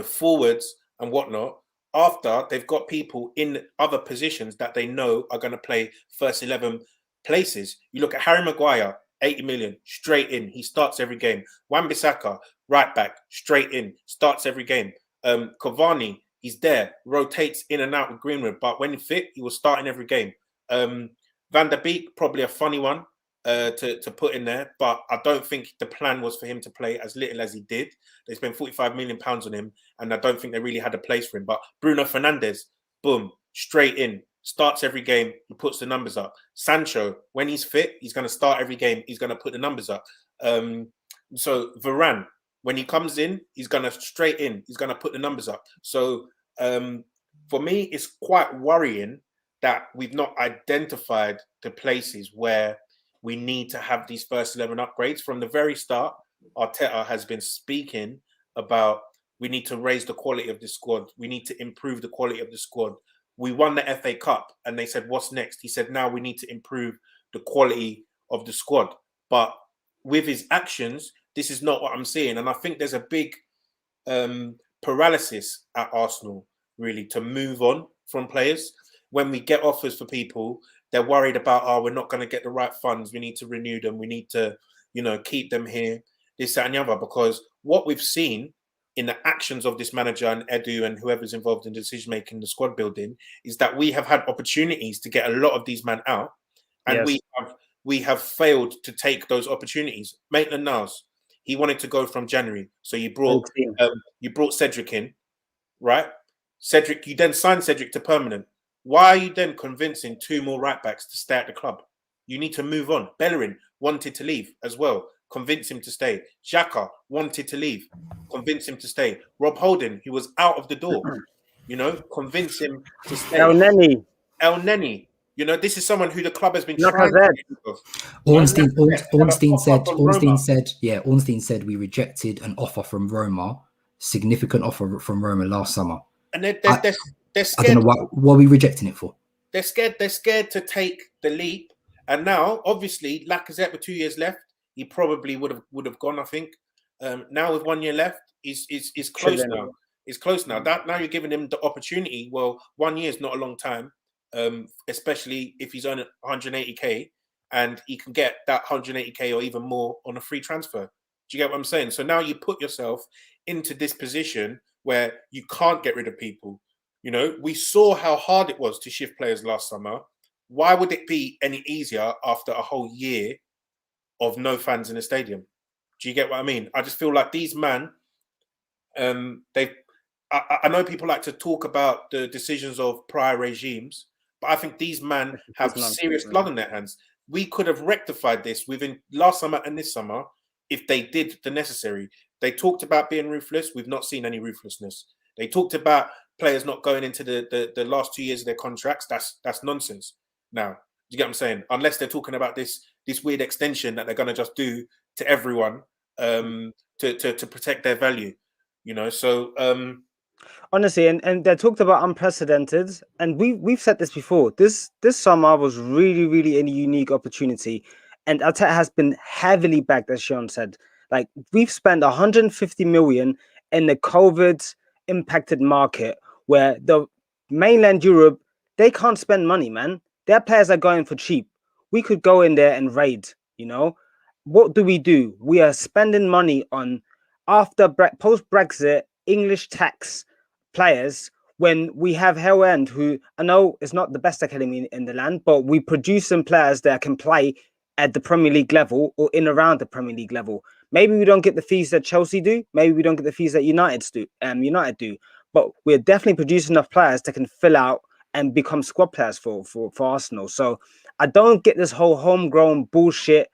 forwards and whatnot after they've got people in other positions that they know are going to play first 11 places. You look at Harry Maguire, 80 million, straight in. He starts every game. Wan-Bissaka, right back, straight in, starts every game. Cavani, he's there, rotates in and out with Greenwood, but when fit, he was starting every game. Van der Beek, probably a funny one to put in there, but I don't think the plan was for him to play as little as he did. They spent £45 million on him, and I don't think they really had a place for him. But Bruno Fernandes, boom, straight in, starts every game, he puts the numbers up. Sancho, when he's fit, he's going to start every game, he's going to put the numbers up. So Varane, when he comes in, he's going to straight in, he's going to put the numbers up. So for me, it's quite worrying that we've not identified the places where we need to have these first 11 upgrades. From the very start, Arteta has been speaking about we need to raise the quality of the squad. We need to improve the quality of the squad. We won the FA Cup and they said, what's next? He said, now we need to improve the quality of the squad. But with his actions, this is not what I'm seeing. And I think there's a big paralysis at Arsenal, really, to move on from players. When we get offers for people, they're worried about, we're not going to get the right funds. We need to renew them. We need to, keep them here, this, that, and the other. Because what we've seen in the actions of this manager and Edu and whoever's involved in decision-making, the squad building, is that we have had opportunities to get a lot of these men out. And Yes. we have failed to take those opportunities. Maitland-Niles, he wanted to go from January. So you brought Cedric in, right? Cedric, you then signed Cedric to permanent. Why are you then convincing two more right backs to stay at the club? You need to move on. Bellerin wanted to leave as well. Convince him to stay. Xhaka wanted to leave. Convince him to stay. Rob Holding, he was out of the door. Convince him to stay. El Neni. This is someone who the club has been Like trying to get rid of. Ornstein said we rejected an offer from Roma, significant offer from Roma last summer. And they're I scared. don't know what are we rejecting it for? They're scared to take the leap. And now, obviously, Lacazette with 2 years left, he probably would have gone, I think. Now with 1 year left, is close now. It's close now. Now you're giving him the opportunity. Well, 1 year is not a long time, especially if he's earning 180k and he can get that 180k or even more on a free transfer. Do you get what I'm saying? So now you put yourself into this position where you can't get rid of people. We saw how hard it was to shift players last summer. Why would it be any easier after a whole year of no fans in the stadium? Do you get what I mean? I just feel like these men, I know people like to talk about the decisions of prior regimes, but I think these men have serious blood on their hands. We could have rectified this within last summer and this summer if they did the necessary. They talked about being ruthless. We've not seen any ruthlessness. They talked about players not going into the last 2 years of their contracts. That's nonsense. Now, do you get what I'm saying? Unless they're talking about this weird extension that they're going to just do to everyone to protect their value, So Honestly, and they talked about unprecedented, and we've said this before. This summer was really, really a unique opportunity, and Arteta has been heavily backed, as Sean said. Like, we've spent 150 million in the COVID impacted market where the mainland Europe, they can't spend money, man. Their players are going for cheap. We could go in there and raid, What do? We are spending money on post-Brexit English tax players when we have Hell End, who I know is not the best academy in the land, but we produce some players that can play at the Premier League level or in around the Premier League level. Maybe we don't get the fees that Chelsea do. Maybe we don't get the fees that United do. But we're definitely producing enough players that can fill out and become squad players for Arsenal. So I don't get this whole homegrown bullshit.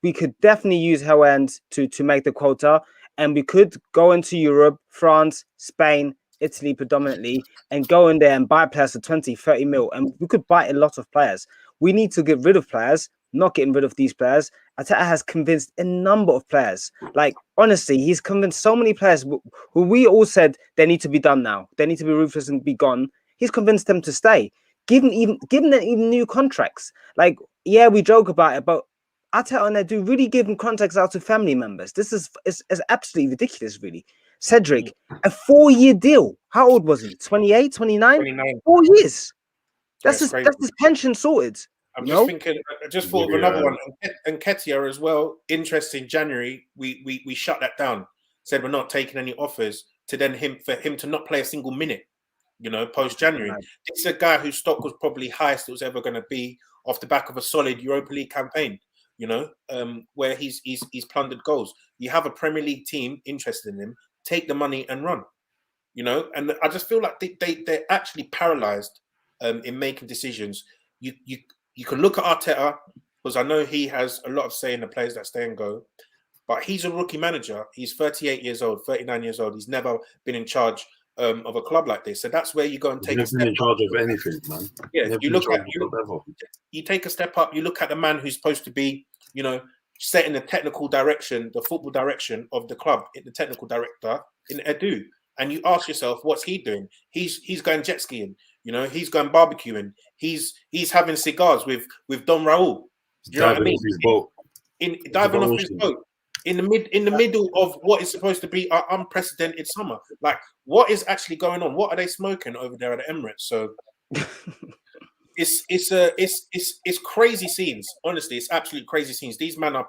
We could definitely use Hell End to make the quota, and we could go into Europe, France, Spain, Italy predominantly, and go in there and buy players for 20, 30 mil. And we could buy a lot of players. We need to get rid of players, not getting rid of these players. Arteta has convinced a number of players. Like, honestly, he's convinced so many players who we all said they need to be done now. They need to be ruthless and be gone. He's convinced them to stay. Give them even new contracts. Like, yeah, we joke about it, but Arteta and Edu really giving context out to family members. This is absolutely ridiculous, really. Cedric, a 4-year deal. How old was he? 28, 29? 29. 4 years. That's crazy. That's his pension sorted. I'm just thinking. I just thought of another one, and Ketia as well. Interesting. January, we shut that down. Said we're not taking any offers. To then for him to not play a single minute. You know, post January. It's a guy whose stock was probably highest it was ever going to be off the back of a solid Europa League campaign. You know, where he's plundered goals. You have a Premier League team interested in him. Take the money and run. You know, and I just feel like they're actually paralyzed in making decisions. You can look at Arteta, because I know he has a lot of say in the players that stay and go, but he's a rookie manager. He's 38 years old, 39 years old. He's never been in charge of a club like this. So that's where you go and take a step in charge of anything, man. Yeah, you take a step up. You look at the man who's supposed to be, you know, setting the technical direction, the football direction of the club, the technical director in Edu. And you ask yourself, what's he doing? He's going jet skiing, you know, he's going barbecuing, he's having cigars with Don Raul. Do you know what I mean? Diving off his boat in the middle of what is supposed to be an unprecedented summer. Like, what is actually going on? What are they smoking over there at the Emirates? So it's crazy scenes. Honestly, it's absolute crazy scenes. These men are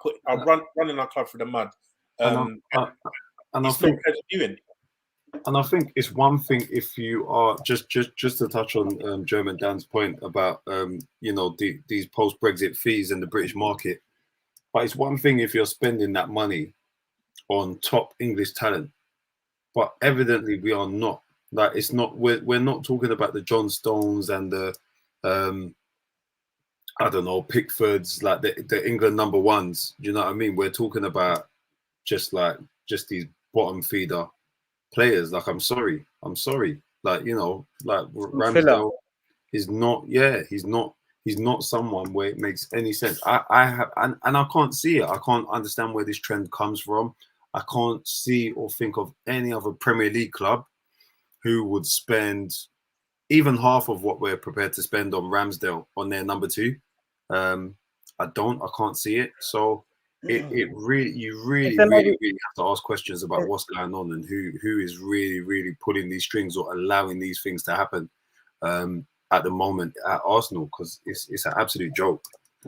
running our club through the mud. And I think it's one thing if you are just to touch on German Dan's point about you know, these post-Brexit fees in the British market, but it's one thing if you're spending that money on top English talent, but evidently we are not. Like, it's not, we're not talking about the John Stones and the I don't know, Pickfords, like the England number ones. Do you know what I mean? We're talking about just these bottom feeder players. Like, I'm sorry. Like, you know, like Ramsdale is not. Yeah, he's not someone where it makes any sense. I have and I can't see it. I can't understand where this trend comes from. I can't see or think of any other Premier League club who would spend even half of what we're prepared to spend on Ramsdale on their number 2. I can't see it. So you really have to ask questions about what's going on and who is really pulling these strings or allowing these things to happen at the moment at Arsenal, because it's an absolute joke.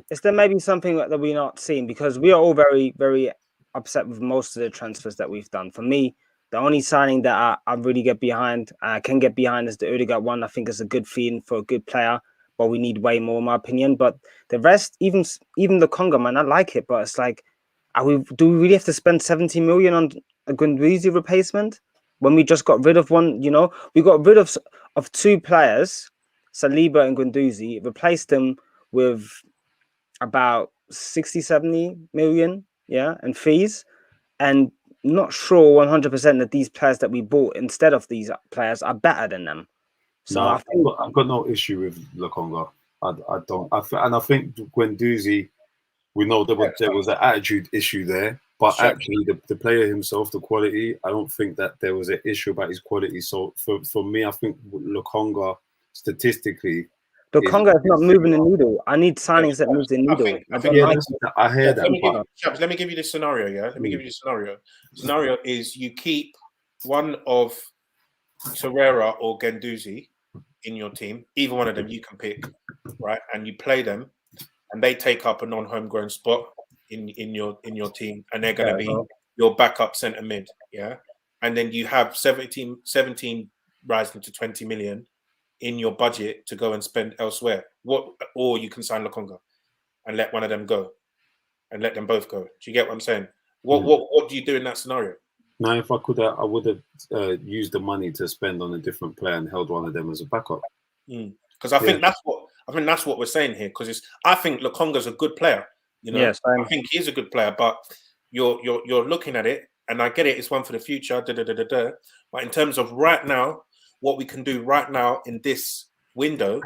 Is there maybe something that we're not seeing? Because we are all very, very upset with most of the transfers that we've done. For me, the only signing that I really get behind, can get behind, is the Odegaard one. I think it's a good feeling for a good player, but we need way more, in my opinion. But the rest, even the Congo, man, I like it, but it's like, do we really have to spend 70 million on a Guendouzi replacement when we just got rid of one? You know, we got rid of 2 players, Saliba and Guendouzi, replaced them with about 60, 70 million, and fees, and not sure 100% that these players that we bought instead of these players are better than them. So no, I've got no issue with Lokonga. I don't. I think Guendouzi, we know there was an attitude issue there, but actually the player himself, the quality, I don't think that there was an issue about his quality. So for me, I think Lokonga statistically, the Congo is not moving the needle. I need signings that move the needle. I hear that. Let me give you this scenario. Yeah, let me give you this scenario. Scenario is you keep one of Torreira or Guendouzi in your team. Either one of them you can pick, right? And you play them, and they take up a non-homegrown spot in your team, and they're going to be your backup centre mid. Yeah, and then you have 17 rising to 20 million in your budget to go and spend elsewhere. Or you can sign Lokonga and let one of them go, and let them both go. Do you get what I'm saying? What do you do in that scenario? Now, if I could, I would have used the money to spend on a different player and held one of them as a backup. Because I think that's what we're saying here. Because I think Lokonga's a good player. You know, yes, I think he's a good player. But you're looking at it, and I get it. It's one for the future. But in terms of right now, what we can do right now in this window,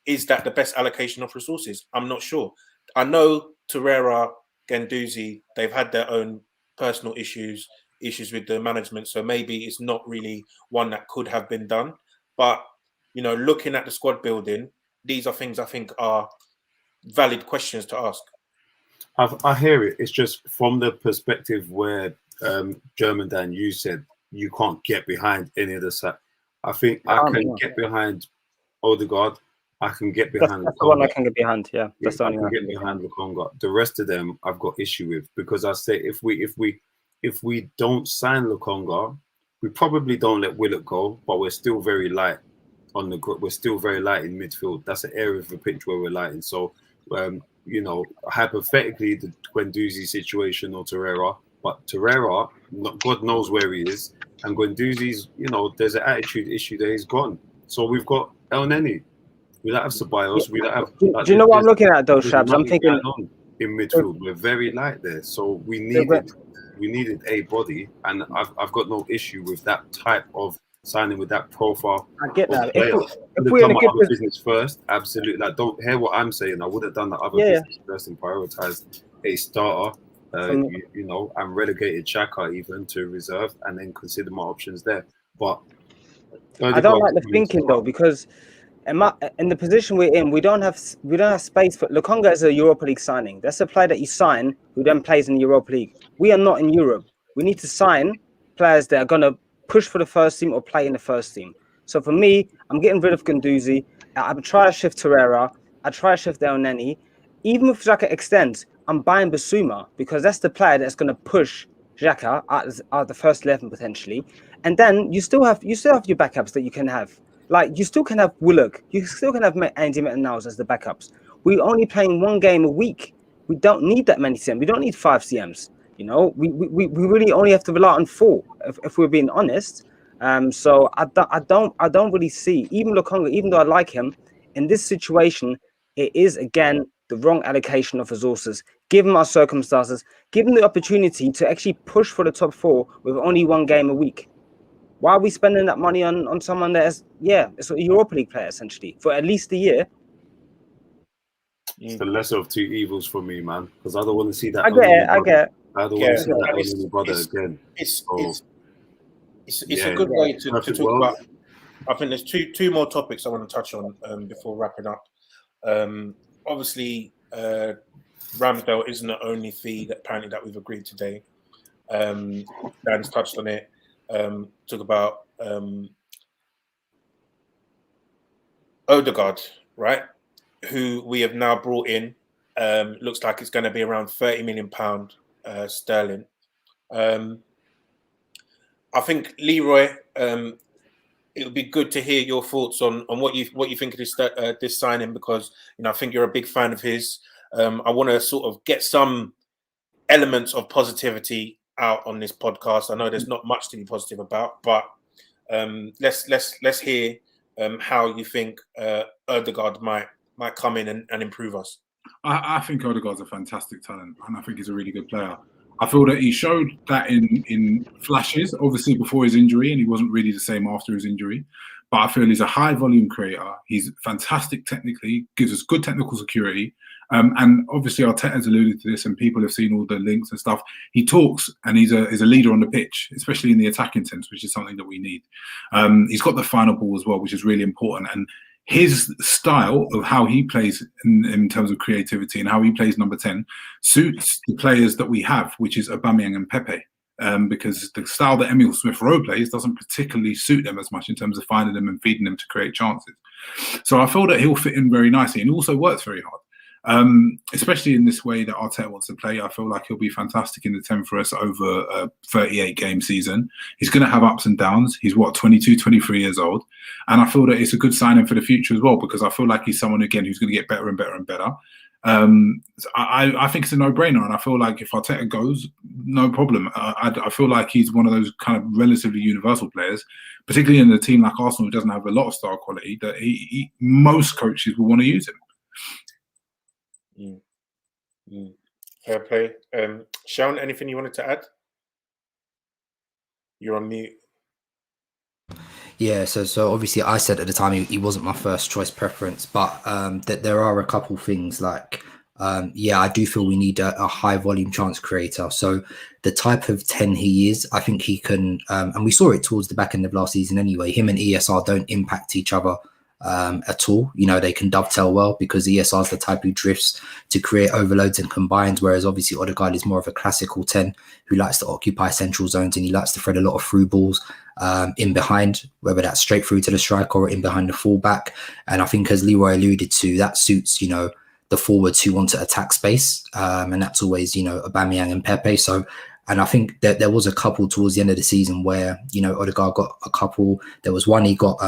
is that the best allocation of resources? I'm not sure. I know Torreira, Guendouzi, they've had their own personal issues with the management, so maybe it's not really one that could have been done. But, you know, looking at the squad building, these are things I think are valid questions to ask. I hear it. It's just from the perspective where German Dan, you said you can't get behind any of the side. I think I can get behind Odegaard. I can get behind that's the one I can get behind. Yeah, that's the I only can one. get behind Lukonga. The rest of them I've got issue with, because I say if we don't sign Lukonga, we probably don't let Willock go, but we're still very light on the group. We're still very light in midfield. That's an area of the pitch where we're light in. So you know, hypothetically, the Guendouzi situation or Torreira, but Torreira, God knows where he is, and Guendouzi's, you know, there's an attitude issue there. He's gone. So we've got El Neni. We don't have Ceballos. We don't have. Do you know what I'm looking at, though, there's Shabs? I'm nothing thinking going on in midfield. We're very light there, so we needed a body, and I've got no issue with that type of signing with that profile. I get that. If we're done my other business first, absolutely. Like, don't hear what I'm saying. I would have done the other business first and prioritized a starter. You know, and relegated Xhaka even to reserve, and then consider my options there. But I don't like the thinking though, because in the position we're in, we don't have space for Lukonga is a Europa League signing. That's a player that you sign who then plays in the Europa League. We are not in Europe. We need to sign players that are gonna push for the first team or play in the first team. So for me, I'm getting rid of Guendouzi. I'm trying to shift Torreira. I try to shift El Neni. Even if Xhaka extends, I'm buying Basuma, because that's the player that's going to push Xhaka out the first 11 potentially. And then you still have your backups that you can have. Like, you still can have Willock. You still can have Andy Metanals as the backups. We're only playing one game a week. We don't need that many CMs. We don't need 5 CMs. You know, we really only have to rely on 4 if we're being honest. So I don't really see, even Lukonga, even though I like him, in this situation, it is again the wrong allocation of resources. Given our circumstances, given the opportunity to actually push for the top 4 with only one game a week. Why are we spending that money on someone that is, it's a Europa League player essentially for at least a year? It's the lesser of two evils for me, man, because I don't want to see that. I get it. I don't want to see that on any brother again. It's a good way to talk about. I think there's two more topics I want to touch on before wrapping up. Obviously, Ramsdale isn't the only fee that we've agreed today. Dan's touched on it. Talk about Odegaard, right? Who we have now brought in. Looks like it's going to be around £30 million sterling. I think, Leroy, it would be good to hear your thoughts on what you think of this signing, because I think you're a big fan of his. I want to sort of get some elements of positivity out on this podcast. I know there's not much to be positive about, but let's hear how you think Odegaard might come in and improve us. I think Odegaard's a fantastic talent, and I think he's a really good player. I feel that he showed that in flashes, obviously before his injury, and he wasn't really the same after his injury. But I feel he's a high volume creator. He's fantastic technically, gives us good technical security. And obviously Arteta's alluded to this, and people have seen all the links and stuff. He talks, and he's a leader on the pitch, especially in the attacking sense, which is something that we need. He's got the final ball as well, which is really important. And his style of how he plays in terms of creativity and how he plays number 10 suits the players that we have, which is Aubameyang and Pepe. Because the style that Emile Smith-Rowe plays doesn't particularly suit them as much in terms of finding them and feeding them to create chances. So I feel that he'll fit in very nicely, and he also works very hard. Especially in this way that Arteta wants to play. I feel like he'll be fantastic in the 10 for us over a 38-game season. He's going to have ups and downs. He's 22, 23 years old. And I feel that it's a good signing for the future as well, because I feel like he's someone, again, who's going to get better and better and better. I think it's a no-brainer, and I feel like if Arteta goes, no problem. I feel like he's one of those kind of relatively universal players, particularly in a team like Arsenal, who doesn't have a lot of star quality, that most coaches will want to use him. Fair play. Seun, anything you wanted to add? You're on mute. Yeah, so obviously I said at the time he wasn't my first choice preference, but that there are a couple things like, I do feel we need a high volume chance creator. So the type of 10 he is, I think he can, and we saw it towards the back end of last season anyway, him and ESR don't impact each other at all. You know, they can dovetail well because ESR is the type who drifts to create overloads and combines, whereas obviously Odegaard is more of a classical 10 who likes to occupy central zones and he likes to thread a lot of through balls in behind, whether that's straight through to the striker or in behind the fullback. And I think, as Leroy alluded to, that suits, you know, the forwards who want to attack space. And that's always, you know, Aubameyang and Pepe. So, and I think that there was a couple towards the end of the season where, you know, Odegaard got a couple. There was one he got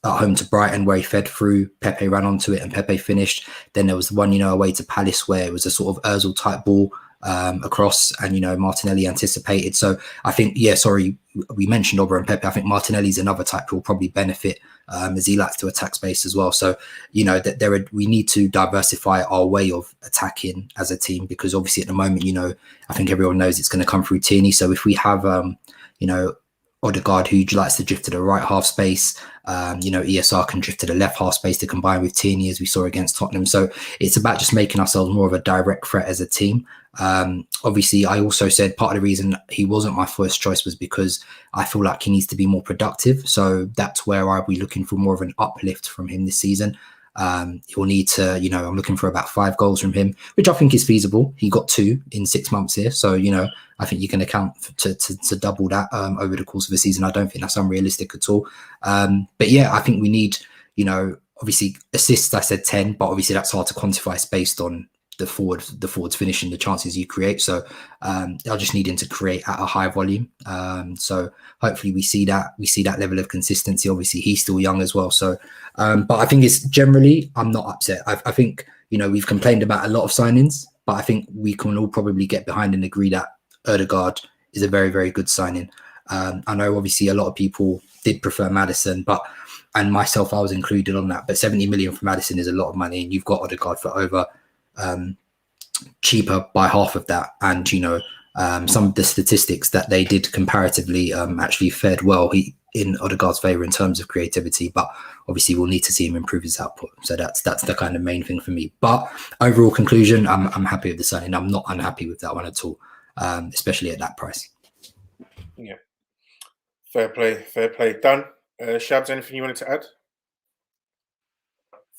at home to Brighton where he fed through, Pepe ran onto it and Pepe finished. Then there was the one, you know, away to Palace where it was a sort of Ozil type ball across and, you know, Martinelli anticipated. So I think, yeah, sorry, we mentioned Ober and Pepe. I think Martinelli's another type who will probably benefit as he likes to attack space as well. So, you know, we need to diversify our way of attacking as a team because obviously at the moment, you know, I think everyone knows it's going to come through Tierney. So if we have, you know, Odegaard, who likes to drift to the right half space. You know, ESR can drift to the left half space to combine with Tierney, as we saw against Tottenham. So it's about just making ourselves more of a direct threat as a team. Obviously, I also said part of the reason he wasn't my first choice was because I feel like he needs to be more productive. So that's where I'll be looking for more of an uplift from him this season. He'll need to, you know, I'm looking for about 5 goals from him, which I think is feasible. He got 2 in 6 months here. So, you know, I think you can account to double that over the course of the season. I don't think that's unrealistic at all. But yeah, I think we need, you know, obviously assists, I said 10, but obviously that's hard to quantify. It's based on the forwards finishing, the chances you create. So I'll just need him to create at a high volume. So hopefully we see that level of consistency. Obviously he's still young as well. So, but I think it's generally, I'm not upset. I think, you know, we've complained about a lot of signings, but I think we can all probably get behind and agree that Odegaard is a very, very good signing. I know obviously a lot of people did prefer Maddison, and myself, I was included on that, but 70 million for Maddison is a lot of money, and you've got Odegaard for over cheaper by half of that. And, you know, some of the statistics that they did comparatively actually fared well in Odegaard's favour in terms of creativity, but obviously we'll need to see him improve his output. So that's the kind of main thing for me. But overall conclusion, I'm happy with the signing. I'm not unhappy with that one at all, especially at that price. Yeah. Fair play. Done. Shabs, anything you wanted to add?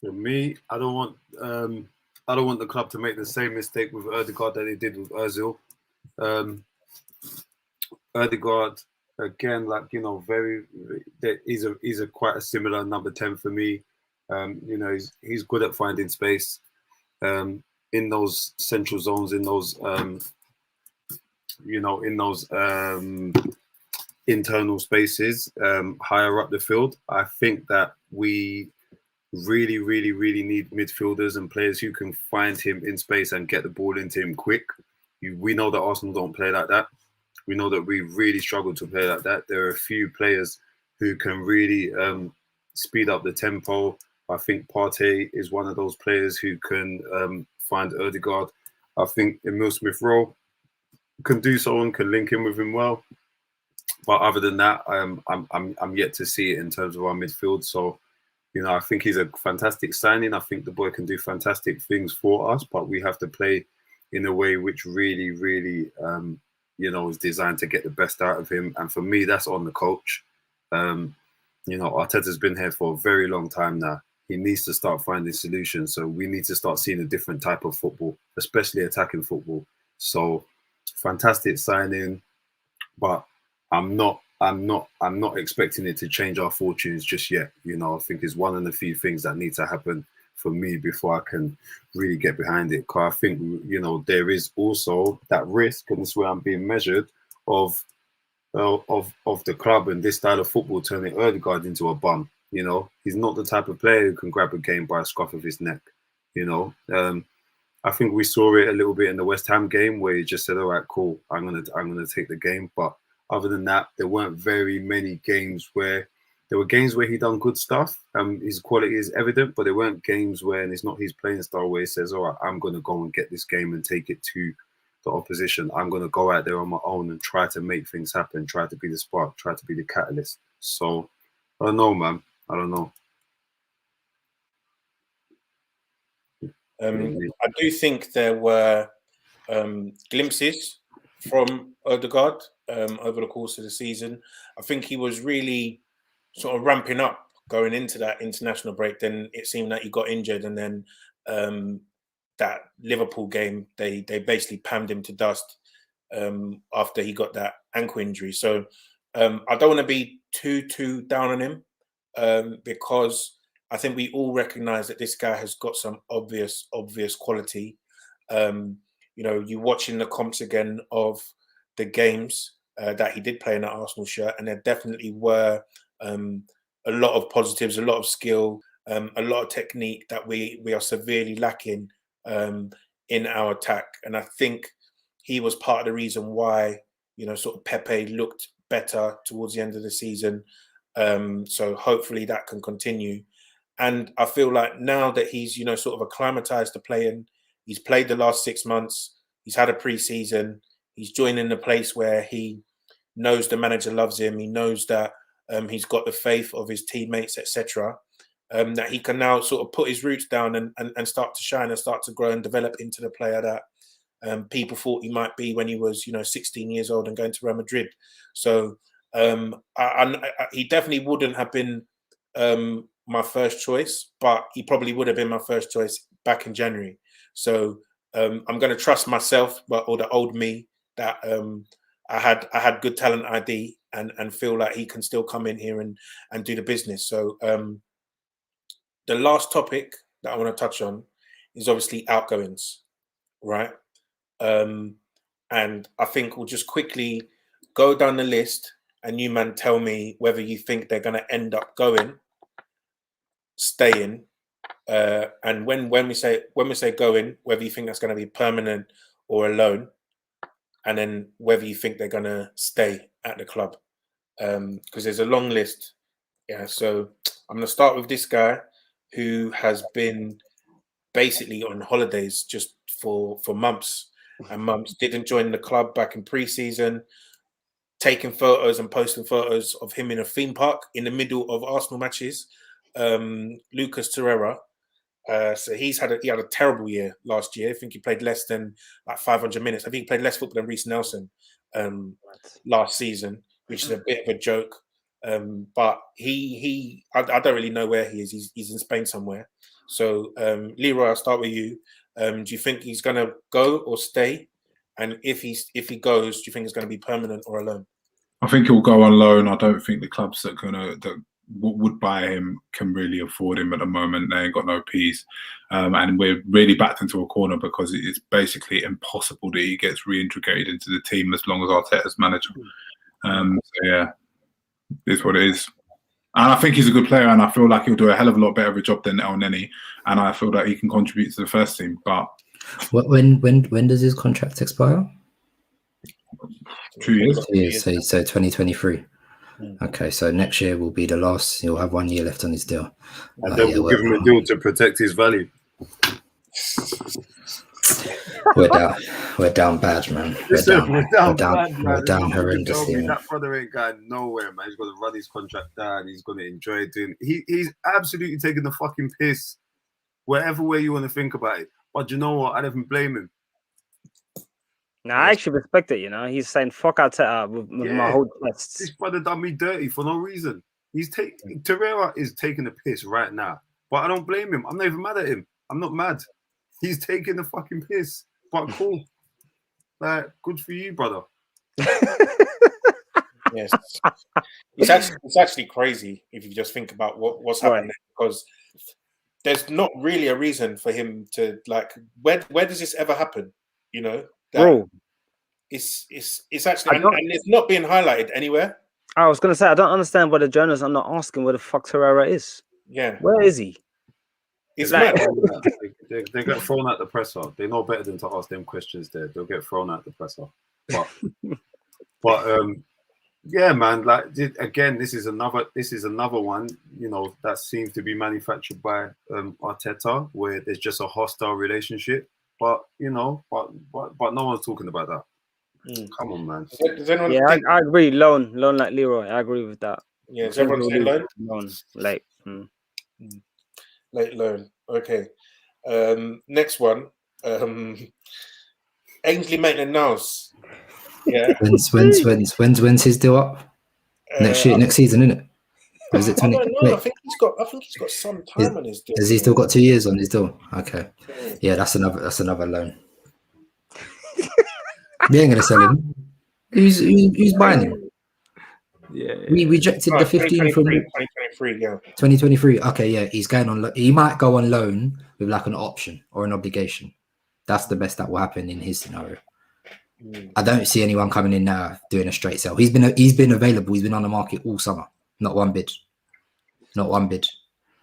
For me, I don't want the club to make the same mistake with Odegaard that they did with Ozil. Odegaard, again, like, you know, he's a quite a similar number 10 for me. You know, he's good at finding space in those central zones, in those internal spaces, higher up the field. I think that we really need midfielders and players who can find him in space and get the ball into him quick. We know that Arsenal don't play like that. We know that we really struggle to play like that. There are a few players who can really speed up the tempo. I think Partey is one of those players who can find Odegaard. I think Emile Smith-Rowe can do so and can link in with him well. But other than that, I'm yet to see it in terms of our midfield. So, you know, I think he's a fantastic signing. I think the boy can do fantastic things for us, but we have to play in a way which really, you know, is designed to get the best out of him. And for me, that's on the coach. You know, Arteta's been here for a very long time now. He needs to start finding solutions. So we need to start seeing a different type of football, especially attacking football. So fantastic signing, but I'm not expecting it to change our fortunes just yet. You know, I think it's one of the few things that need to happen for me before I can really get behind it. Because I think, you know, there is also that risk, and this is where I'm being measured, of the club and this style of football turning Odegaard into a bum. You know, he's not the type of player who can grab a game by a scruff of his neck. You know, I think we saw it a little bit in the West Ham game where he just said, "All right, cool, I'm gonna take the game." But other than that, there weren't very many games where there were games where he done good stuff. His quality is evident, but there weren't games where, and it's not his playing style, where he says, "All right, I'm gonna go and get this game and take it to the opposition. I'm gonna go out there on my own and try to make things happen, try to be the spark, try to be the catalyst." So I don't know, man. I don't know. I do think there were glimpses from Odegaard over the course of the season. I think he was really sort of ramping up going into that international break, then it seemed that he got injured, and then that Liverpool game, they basically pammed him to dust after he got that ankle injury. So I don't want to be too down on him because I think we all recognise that this guy has got some obvious quality. You know, you watching the comps again of the games that he did play in that Arsenal shirt, and there definitely were a lot of positives, a lot of skill, a lot of technique that we are severely lacking in our attack. And I think he was part of the reason why, you know, sort of Pepe looked better towards the end of the season. So hopefully that can continue. And I feel like now that he's, you know, sort of acclimatized to playing, he's played the last 6 months, he's had a pre-season, he's joining a place where he knows the manager loves him, he knows that he's got the faith of his teammates, etc. That he can now sort of put his roots down and start to shine and start to grow and develop into the player that people thought he might be when he was, you know, 16 years old and going to Real Madrid. So he definitely wouldn't have been my first choice, but he probably would have been my first choice back in January. So I'm going to trust myself, or the old me, that I had good talent ID and feel like he can still come in here and do the business. So the last topic that I want to touch on is obviously outgoings, right? And I think we'll just quickly go down the list, and you man tell me whether you think they're going to end up going, staying, and when we say going, whether you think that's going to be permanent or a loan, and then whether you think they're going to stay at the club, because there's a long list. Yeah, so I'm going to start with this guy who has been basically on holidays just for months and months. Didn't join the club back in pre-season, taking photos and posting photos of him in a theme park in the middle of Arsenal matches. Lucas Torreira. So he had a terrible year last year. I think he played less than like 500 minutes. I think he played less football than Reece Nelson last season, which is a bit of a joke. But I don't really know where he is. He's in Spain somewhere. So Leroy, I'll start with you. Do you think he's going to go or stay? And if he goes, do you think it's going to be permanent or a loan? I think he'll go on loan. I don't think the clubs that would buy him can really afford him at the moment. They ain't got no peas, and we're really backed into a corner because it's basically impossible that he gets reintegrated into the team as long as Arteta's manager. So yeah, it's what it is. And I think he's a good player, and I feel like he'll do a hell of a lot better of a job than El Neni, and I feel that he can contribute to the first team. But when does his contract expire? 2 years. 2 years. So 2023. Okay, so next year will be the last. He'll have 1 year left on his deal, and then we'll give him a deal to protect his value. We're down bad, man. We're down horrendously. That brother ain't going nowhere, man. He's going to run his contract down. He's going to enjoy doing. He's absolutely taking the fucking piss, wherever way you want to think about it. But you know what? I don't even blame him. No, I actually respect it. You know, he's saying "fuck Arteta" with my whole chest. This brother done me dirty for no reason. Torreira is taking the piss right now, but I don't blame him. I'm not even mad at him. I'm not mad. He's taking the fucking piss. But cool, like good for you, brother. Yes, it's actually crazy if you just think about what's happening, because there's not really a reason for him to like. Where does this ever happen? You know. Bro, it's actually and it's not being highlighted anywhere. I was gonna say I don't understand why the journalists are not asking where the fuck Torreira is. Yeah, where is he? It's like they get thrown at the presser. They know better than to ask them questions. They'll get thrown at the presser. But yeah, man. Like again, this is another one. You know, that seems to be manufactured by Arteta, where there's just a hostile relationship. But you know, but no one's talking about that. Come on, man. Does anyone I agree. Loan like Leroy. I agree with that. Yeah, is everyone saying loan? Loan, late. Late loan. Okay. Next one. Ainsley Maitland-Niles. Yeah. When's his deal up? Next season, isn't it? Is it I 20? don't know. Wait, I think he's got some time on his deal. has he still got 2 years on his deal? Okay. Yeah. Yeah, that's another loan. We ain't gonna sell him. Who's buying him? Yeah. We rejected the 15 from 2023, yeah. 2023. Okay, yeah, he's going on. He might go on loan with like an option or an obligation. That's the best that will happen in his scenario. I don't see anyone coming in now doing a straight sell. He's been available. He's been on the market all summer. Not one bid. Not one bid.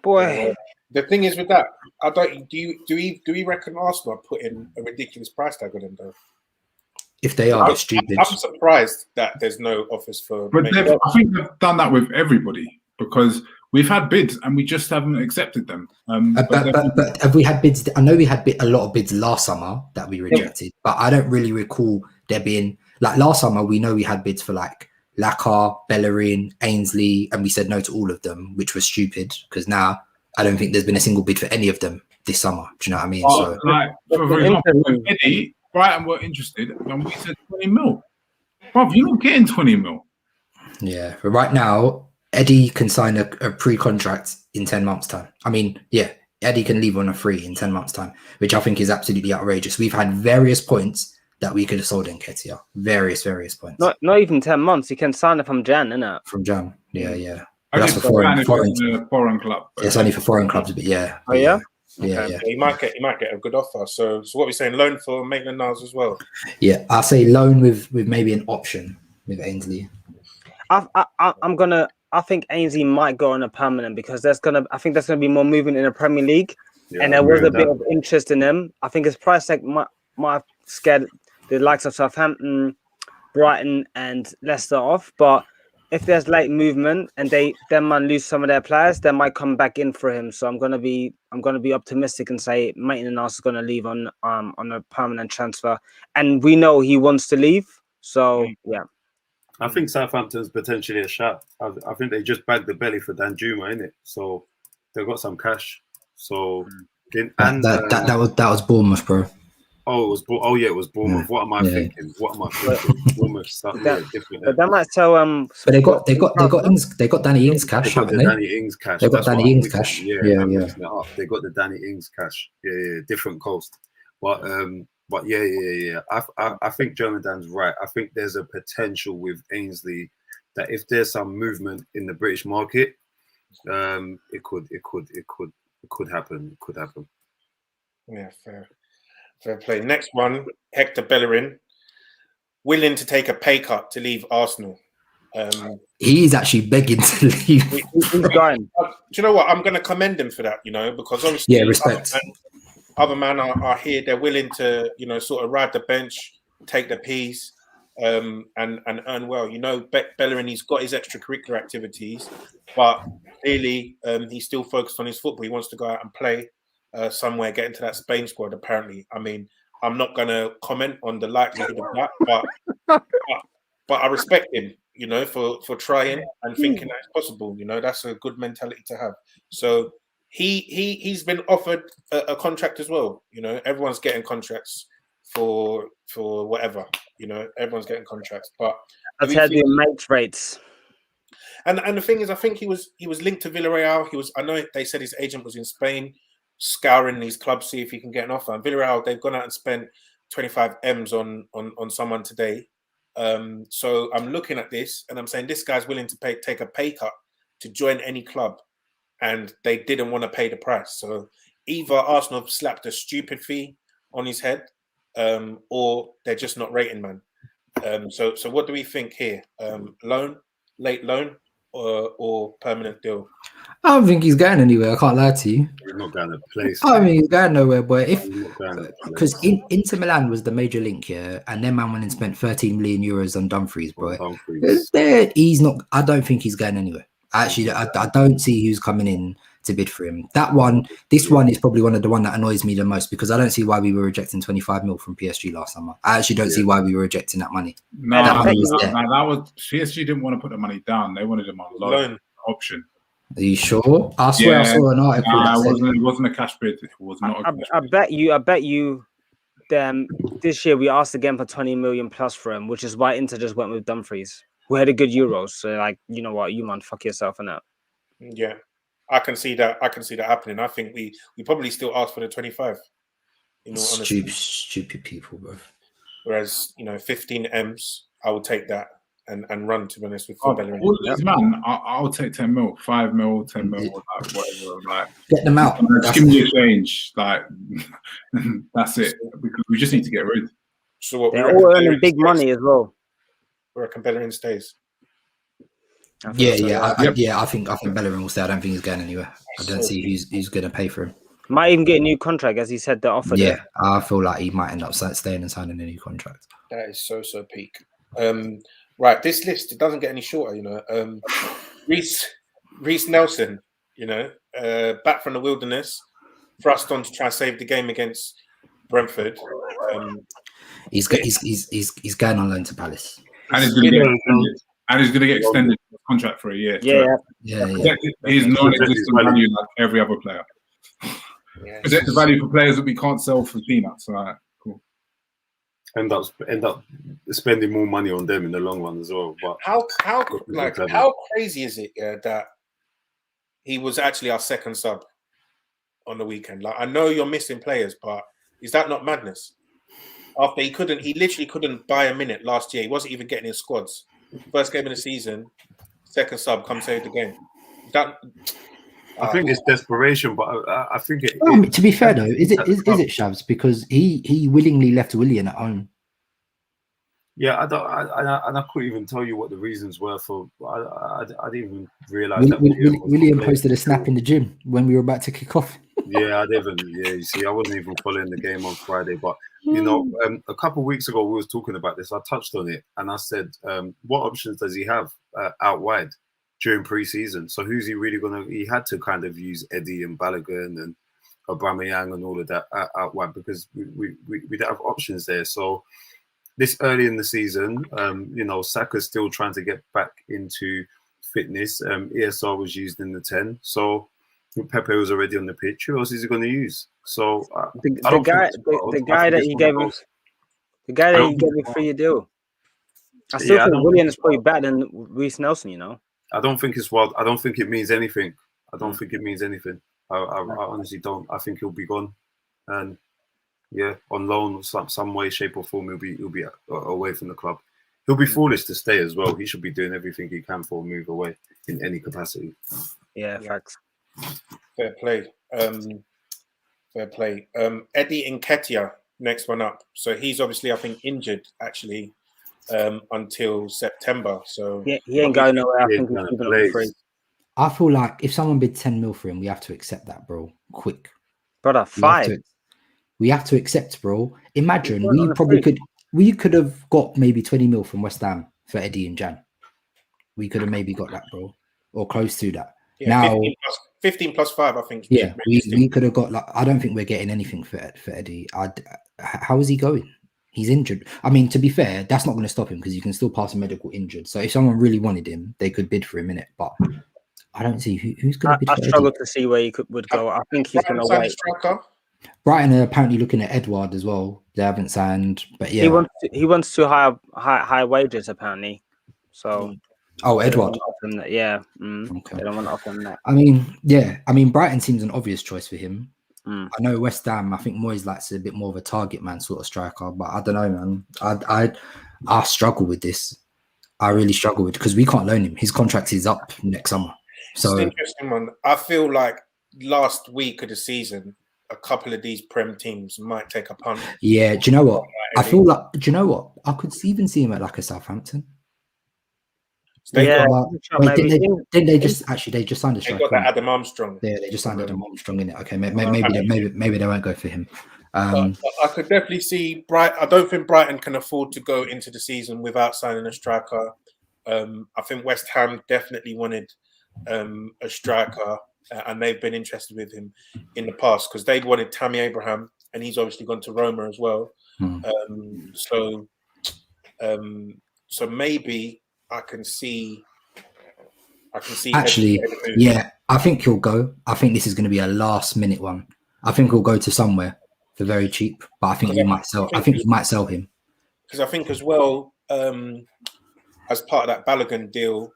Boy. The thing is with that, I don't. Do we reckon Arsenal are putting a ridiculous price tag on him though? If they are, they're stupid. I'm surprised that there's no offers for. But I think they've done that with everybody because we've had bids and we just haven't accepted them. But have we had bids? I know we had a lot of bids last summer that we rejected, but I don't really recall there being like last summer. We know we had bids for like Laka, Bellerin, Ainsley, and we said no to all of them, which was stupid because now I don't think there's been a single bid for any of them this summer. Do you know what I mean? So, like, for example, with Eddie, Brighton were interested and we said 20 mil. Bruv, you're not getting 20 mil. Yeah, but right now, Eddie can sign a pre-contract in 10 months' time. I mean, yeah, Eddie can leave on a free in 10 months' time, which I think is absolutely outrageous. We've had various points that we could have sold Nketiah. Various points. Not even 10 months. You can sign it from Jan, innit? From Jan. Yeah. I That's guess for foreign club. It's only for foreign clubs, but yeah. Oh, yeah? Yeah. He might get a good offer. So what we're saying, loan for Maitland-Niles as well. Yeah, I'll say loan with maybe an option with Ainsley. I think Ainsley might go on a permanent because I think there's gonna be more movement in the Premier League, and there was a bit of interest in him. I think his price tag might have scared the likes of Southampton, Brighton, and Leicester off. But if there's late movement and they might lose some of their players, they might come back in for him. So I'm gonna be optimistic and say Maitland-Niles is gonna leave on a permanent transfer, and we know he wants to leave. So yeah. I think Southampton's potentially a shot. I think they just bagged the belly for Danjuma, innit? So they've got some cash. So that was Bournemouth, bro. Oh, it was. It was Bournemouth. What am I thinking? Bournemouth different. But that might tell But they got Danny Ings cash, haven't they? Danny Ings cash. They got Danny Ings cash. Yeah. They got the Danny Ings cash. Yeah, different coast. But yeah. I think Jonathan's right. I think there's a potential with Ainsley that if there's some movement in the British market, it could happen. It could happen. Yeah, fair play. Next one, Hector Bellerin, willing to take a pay cut to leave Arsenal. He's actually begging to leave. He's going. Do you know what? I'm going to commend him for that. Because obviously, respect. Other men are here. They're willing to, sort of ride the bench, take the P's, and earn well. Bellerin, he's got his extracurricular activities, but clearly he's still focused on his football. He wants to go out and play somewhere, get into that Spain squad. Apparently, I mean, I'm not going to comment on the likelihood of that, but I respect him, for trying and thinking that it's possible. That's a good mentality to have. So. He's been offered a contract as well. Everyone's getting contracts for whatever. Everyone's getting contracts. But I've had the mate rates. And the thing is, I think he was linked to Villarreal. I know they said his agent was in Spain, scouring these clubs, see if he can get an offer. And Villarreal, they've gone out and spent 25 M's on someone today. So I'm looking at this and I'm saying this guy's willing to take a pay cut to join any club. And they didn't want to pay the price. So either Arsenal have slapped a stupid fee on his head, or they're just not rating man. So what do we think here? Loan, late loan, or permanent deal? I don't think he's going anywhere. I can't lie to you. He's not going to place. I mean, he's going nowhere. But because Inter Milan was the major link here, and their man went and spent 13 million euros on Dumfries, bro. He's not. I don't think he's going anywhere. Actually, I don't see who's coming in to bid for him. This one is probably the one that annoys me the most because I don't see why we were rejecting 25 mil from PSG last summer. I actually don't see why we were rejecting that money. No, that was PSG didn't want to put the money down. They wanted him on loan option. Are you sure? I swear I saw an article. It wasn't a cash bid. It was not. I bet you. This year we asked again for 20 million plus for him, which is why Inter just went with Dumfries. We had a good Euros, so you know what, you man, fuck yourself and that. Yeah, I can see that. I can see that happening. I think we probably still ask for the 25. In all honesty, Stupid people, bro. whereas 15 M's, I will take that and run. To be honest, with Oh, Bellerin. all these man, I'll take 10 mil, 5 mil, 10 mil, like whatever. Like, Get them out. just give me a change. Like, that's it. Because we just need to get rid. So what? They're all earning big money as well. We reckon Bellerin stays. I think so, I think Bellerin will stay. I don't think he's going anywhere. I don't see who's going to pay for him. Might even get a new contract, as he said. They offered it. I feel like he might end up staying and signing a new contract. That is so peak. Right, this list, it doesn't get any shorter. Reece Nelson, back from the wilderness, thrust on to try and save the game against Brentford. He's going on loan to Palace, and he's going to get extended contract for a year. Yeah. He's non-existent value like every other player. Protect the value for players that we can't sell for peanuts. All right, cool. End up spending more money on them in the long run as well. But how crazy is it that he was actually our second sub on the weekend? Like, I know you're missing players, but is that not madness? After he literally couldn't buy a minute last year. He wasn't even getting in squads. First game of the season, second sub, come save the game. I think it's desperation, but I think it. To be fair though, is it Shabs? Because he willingly left Willian at home. Yeah, I couldn't even tell you what the reasons were for. I didn't even realize that William posted a snap in the gym when we were about to kick off. Yeah, you see, I wasn't even following the game on Friday, but a couple of weeks ago we was talking about this. I touched on it and I said, what options does he have out wide during pre-season? So who's he really gonna? He had to kind of use Eddie and Balogun and Aubameyang and all of that out wide because we don't have options there. So this early in the season, Saka's still trying to get back into fitness. ESR was used in the 10, so Pepe was already on the pitch. Who else is he going to use? So the guy that he gave us a 3-year deal. I still think Willian is probably better than Reece Nelson. I don't think it's wild. I don't think it means anything. I honestly don't. I think he'll be gone, and on loan, some way, shape, or form, he'll be away from the club. He'll be foolish to stay as well. He should be doing everything he can for a move away in any capacity. Yeah, facts. Fair play. Eddie Nketiah, next one up. So he's obviously, I think, injured actually until September. So he ain't going nowhere. I think he's keeping it free. I feel like if someone bid 10 mil for him, we have to accept that, bro. Quick. Brother, 5. We have to accept, bro. Imagine we could have got maybe 20 mil from West Ham for Eddie and Jan. We could have maybe got that, bro, or close to that. Yeah, now 15 plus 5, I think. Yeah, we could have got I don't think we're getting anything for Eddie. How is he going? He's injured. I mean, to be fair, that's not going to stop him because you can still pass a medical injured. So if someone really wanted him, they could bid for him in it. But I don't see who's going to bid. I struggle to see where he would go. I think he's going to wait. Brighton are apparently looking at Edward as well. They haven't signed, but yeah, he wants too high wages apparently. So Edward, okay. They don't want to offer him that. I mean, Brighton seems an obvious choice for him. I know West Ham. I think Moyes likes a bit more of a target man sort of striker, but I don't know, man. I struggle with this. I really struggle with because we can't loan him. His contract is up next summer. So it's an interesting one. I feel like last week of the season, a couple of these Prem teams might take a punt. Yeah, do you know what? I feel like, do you know what? I could even see him at like a Southampton. They just signed a striker. They got that Adam Armstrong. Yeah, they just signed Adam Armstrong in it. Okay, maybe they won't go for him. I could definitely see Brighton. I don't think Brighton can afford to go into the season without signing a striker. I think West Ham definitely wanted a striker. And they've been interested with him in the past because they'd wanted Tammy Abraham, and he's obviously gone to Roma as well. So maybe I can see. Actually, yeah, I think he'll go. I think this is going to be a last-minute one. I think he'll go to somewhere for very cheap, but I think we might sell. I think we might sell him because I think as well as part of that Balogun deal,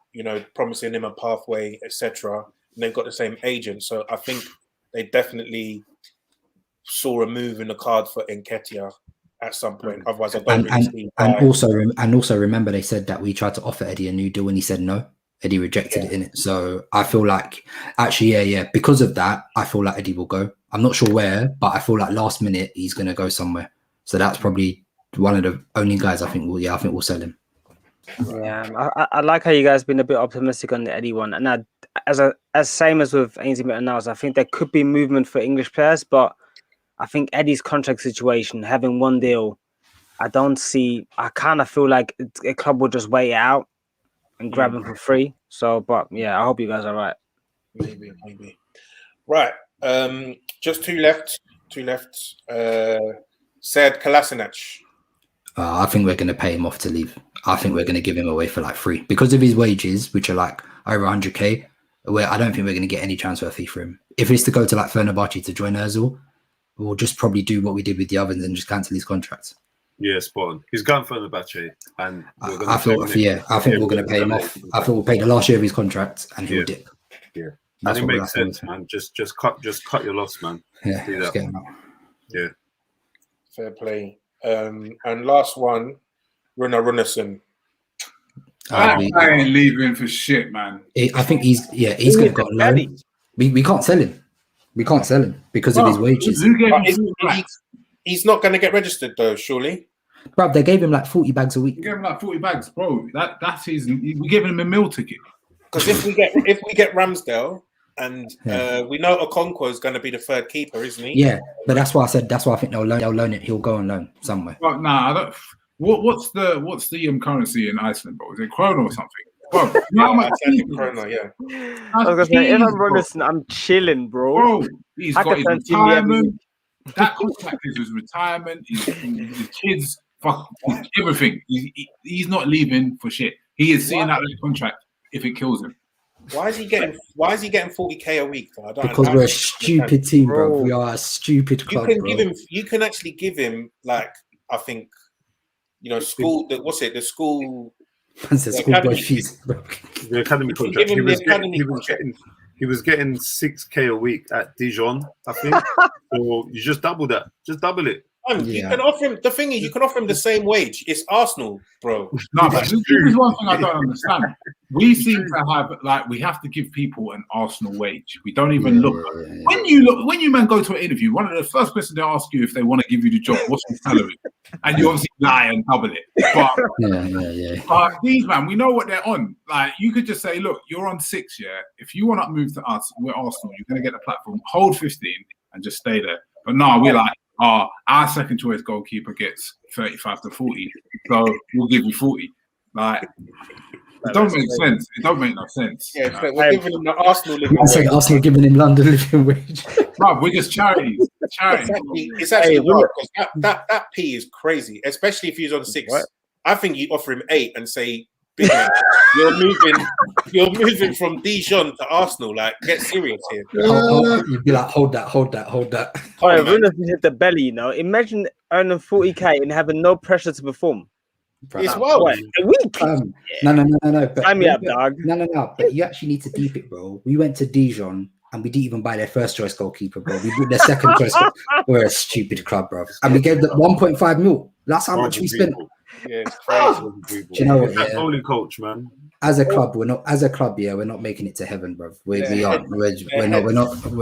promising him a pathway, etc. they've got the same agent. So I think they definitely saw a move in the card for Nketiah at some point. Otherwise, I don't really see why. And also remember they said that we tried to offer Eddie a new deal and he said no. Eddie rejected it in it. So I feel like actually, because of that, I feel like Eddie will go. I'm not sure where, but I feel like last minute he's gonna go somewhere. So that's probably one of the only guys I think we'll sell him. Yeah, I like how you guys been a bit optimistic on the Eddie one, and as same as with Ainsley Maitland-Niles, I think there could be movement for English players, but I think Eddie's contract situation, having one deal, I kind of feel like a club will just wait it out and grab him for free. So, but yeah, I hope you guys are right. Maybe. Right. Just two left. Said Kolasinac. I think we're going to pay him off to leave. I think we're going to give him away for like free because of his wages, which are like over 100k. Where I don't think we're going to get any transfer fee for him. If it's to go to like Fenerbahce to join Özil, we'll just probably do what we did with the others and just cancel his contracts. Yeah, spot on. He's going for Fenerbahce, and I think we're going to pay him off. I think we'll pay the last year of his contract, and he'll dip. Yeah, and it makes sense, man. Just cut your loss, man. Yeah, do that. Get him out. Yeah, fair play. And last one, Runarsson. I ain't leaving for shit, man. I think he's going to go on loan. We can't sell him. We can't sell him because of his wages. He's not going to get registered though, surely. Bro, they gave him like 40 bags a week. We gave him like 40 bags, bro. That's his. We're giving him a meal ticket. Because if we get Ramsdale, and we know Okonkwo is going to be the third keeper, isn't he? Yeah, but that's why I said I think they'll loan it. He'll go on loan somewhere. Well, nah, I don't. What's the currency in Iceland, bro? Is it krona or something? Bro, krona, yeah. I was gonna say, if I'm Runarsson, I'm chilling, bro. He's got his retirement. That contract is his retirement. His kids, fuck everything. He's not leaving for shit. He is seeing out the contract if it kills him. Why is he getting 40k a week? Though? Because we're a stupid team, bro. We are a stupid club. You can actually give him like I think, school. What's it? The school. Schoolboy fees. The academy contract. He was getting 6k a week at Dijon, I think. So you just double that. Just double it. You can offer him. The thing is, you can offer him the same wage. It's Arsenal, bro. No, but this is one thing I don't understand. We seem to have we have to give people an Arsenal wage. We don't even look. When you man go to an interview, one of the first questions they ask you if they want to give you the job, what's your salary? And you obviously lie and double it. But these man, we know what they're on. Like you could just say, look, you're on 6, yeah. If you want to move to us, we're Arsenal. You're gonna get the platform. Hold 15 and just stay there. But no, we're like. Our second choice goalkeeper gets 35 to 40, so we'll give you 40. Like, it don't make sense. It don't make no sense. Yeah, we're giving him the Arsenal living wage. Arsenal giving him London living wage. Bro, we're just charities. It's actually wild because that P is crazy, especially if he's on 6. What? I think you offer him 8 and say, big man, you're moving from Dijon to Arsenal. Like, get serious here. You'd be like, hold that. Oh, Runarsson hit the belly, Imagine earning 40k and having no pressure to perform. It's wild. A week. No. Sign me up, dog. No. But you actually need to deep it, bro. We went to Dijon and we didn't even buy their first choice goalkeeper, bro. We did their second choice. We're a stupid club, bro. And we gave them 1.5 mil. That's how much we spent. Yeah, it's crazy. Do you know what? That's only coach, man. As a club, we're not making it to heaven, bro. We're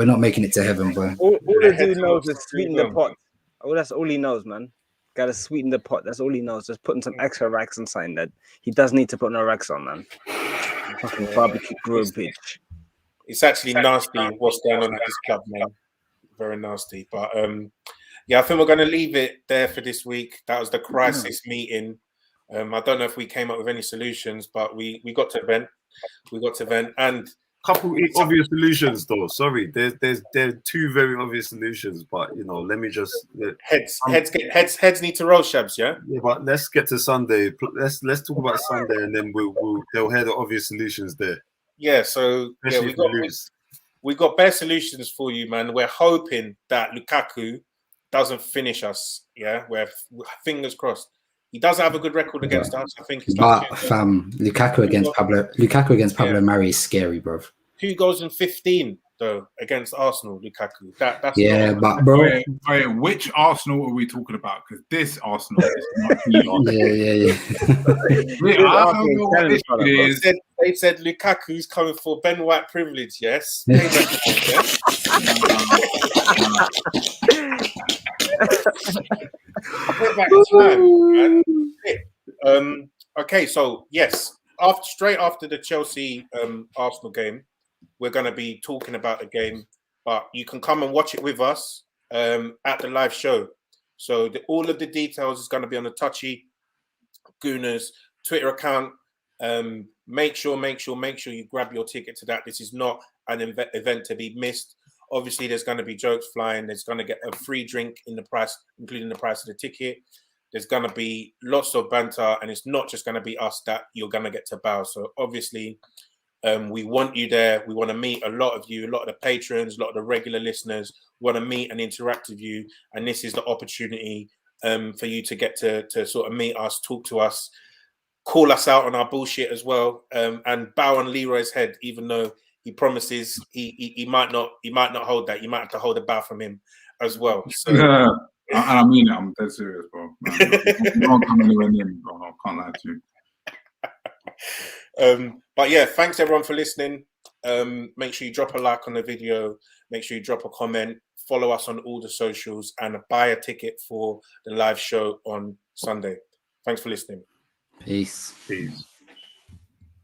not making it to heaven, bro. All the dude knows is sweeten the pot. Oh, that's all he knows, man. Gotta sweeten the pot. That's all he knows. Just putting some extra racks and something that he does need to put no racks on, man. Fucking barbecue grill bitch. It's actually nasty what's going on at this club, man. Very nasty. But I think we're going to leave it there for this week. That was the crisis meeting. I don't know if we came up with any solutions, but we got to vent. And couple obvious solutions, though. Sorry, there's 2 very obvious solutions, but let me just heads need to roll, Shabs. Yeah, but let's get to Sunday. Let's talk about Sunday, and then they'll hear the obvious solutions there. Yeah, so we got better solutions for you, man. We're hoping that Lukaku doesn't finish us. Yeah, we're fingers crossed. He does have a good record against us. I think. But Lukaku against Pablo Mari is scary, bro. 2 goals in 15 though against Arsenal. Lukaku. That's Yeah, not, but bro, Wait, which Arsenal are we talking about? Because this Arsenal is not the Arsenal. yeah. I don't know what this shit is. They said Lukaku's coming for Ben White privilege. Yes. Payback time, man. Okay, so yes, straight after the Chelsea Arsenal game, we're going to be talking about the game, but you can come and watch it with us at the live show. So all of the details is going to be on the Touchy Gooners Twitter account. Make sure you grab your ticket to that. This is not an event to be missed. Obviously, there's going to be jokes flying. There's going to get a free drink in the price, including the price of the ticket. There's going to be lots of banter, and it's not just going to be us that you're going to get to bow. So obviously, we want you there. We want to meet a lot of you, a lot of the patrons, a lot of the regular listeners want to meet and interact with you. And this is the opportunity for you to get to sort of meet us, talk to us, call us out on our bullshit as well, and bow on Leroy's head, even though he promises he might not hold that. You might have to hold a bow from him as well. So. Yeah. And I mean it, I'm dead serious, bro. Man, you don't come anywhere near me, bro. I can't lie to you. But yeah, thanks everyone for listening. Make sure you drop a like on the video. Make sure you drop a comment. Follow us on all the socials and buy a ticket for the live show on Sunday. Thanks for listening. Peace. Peace.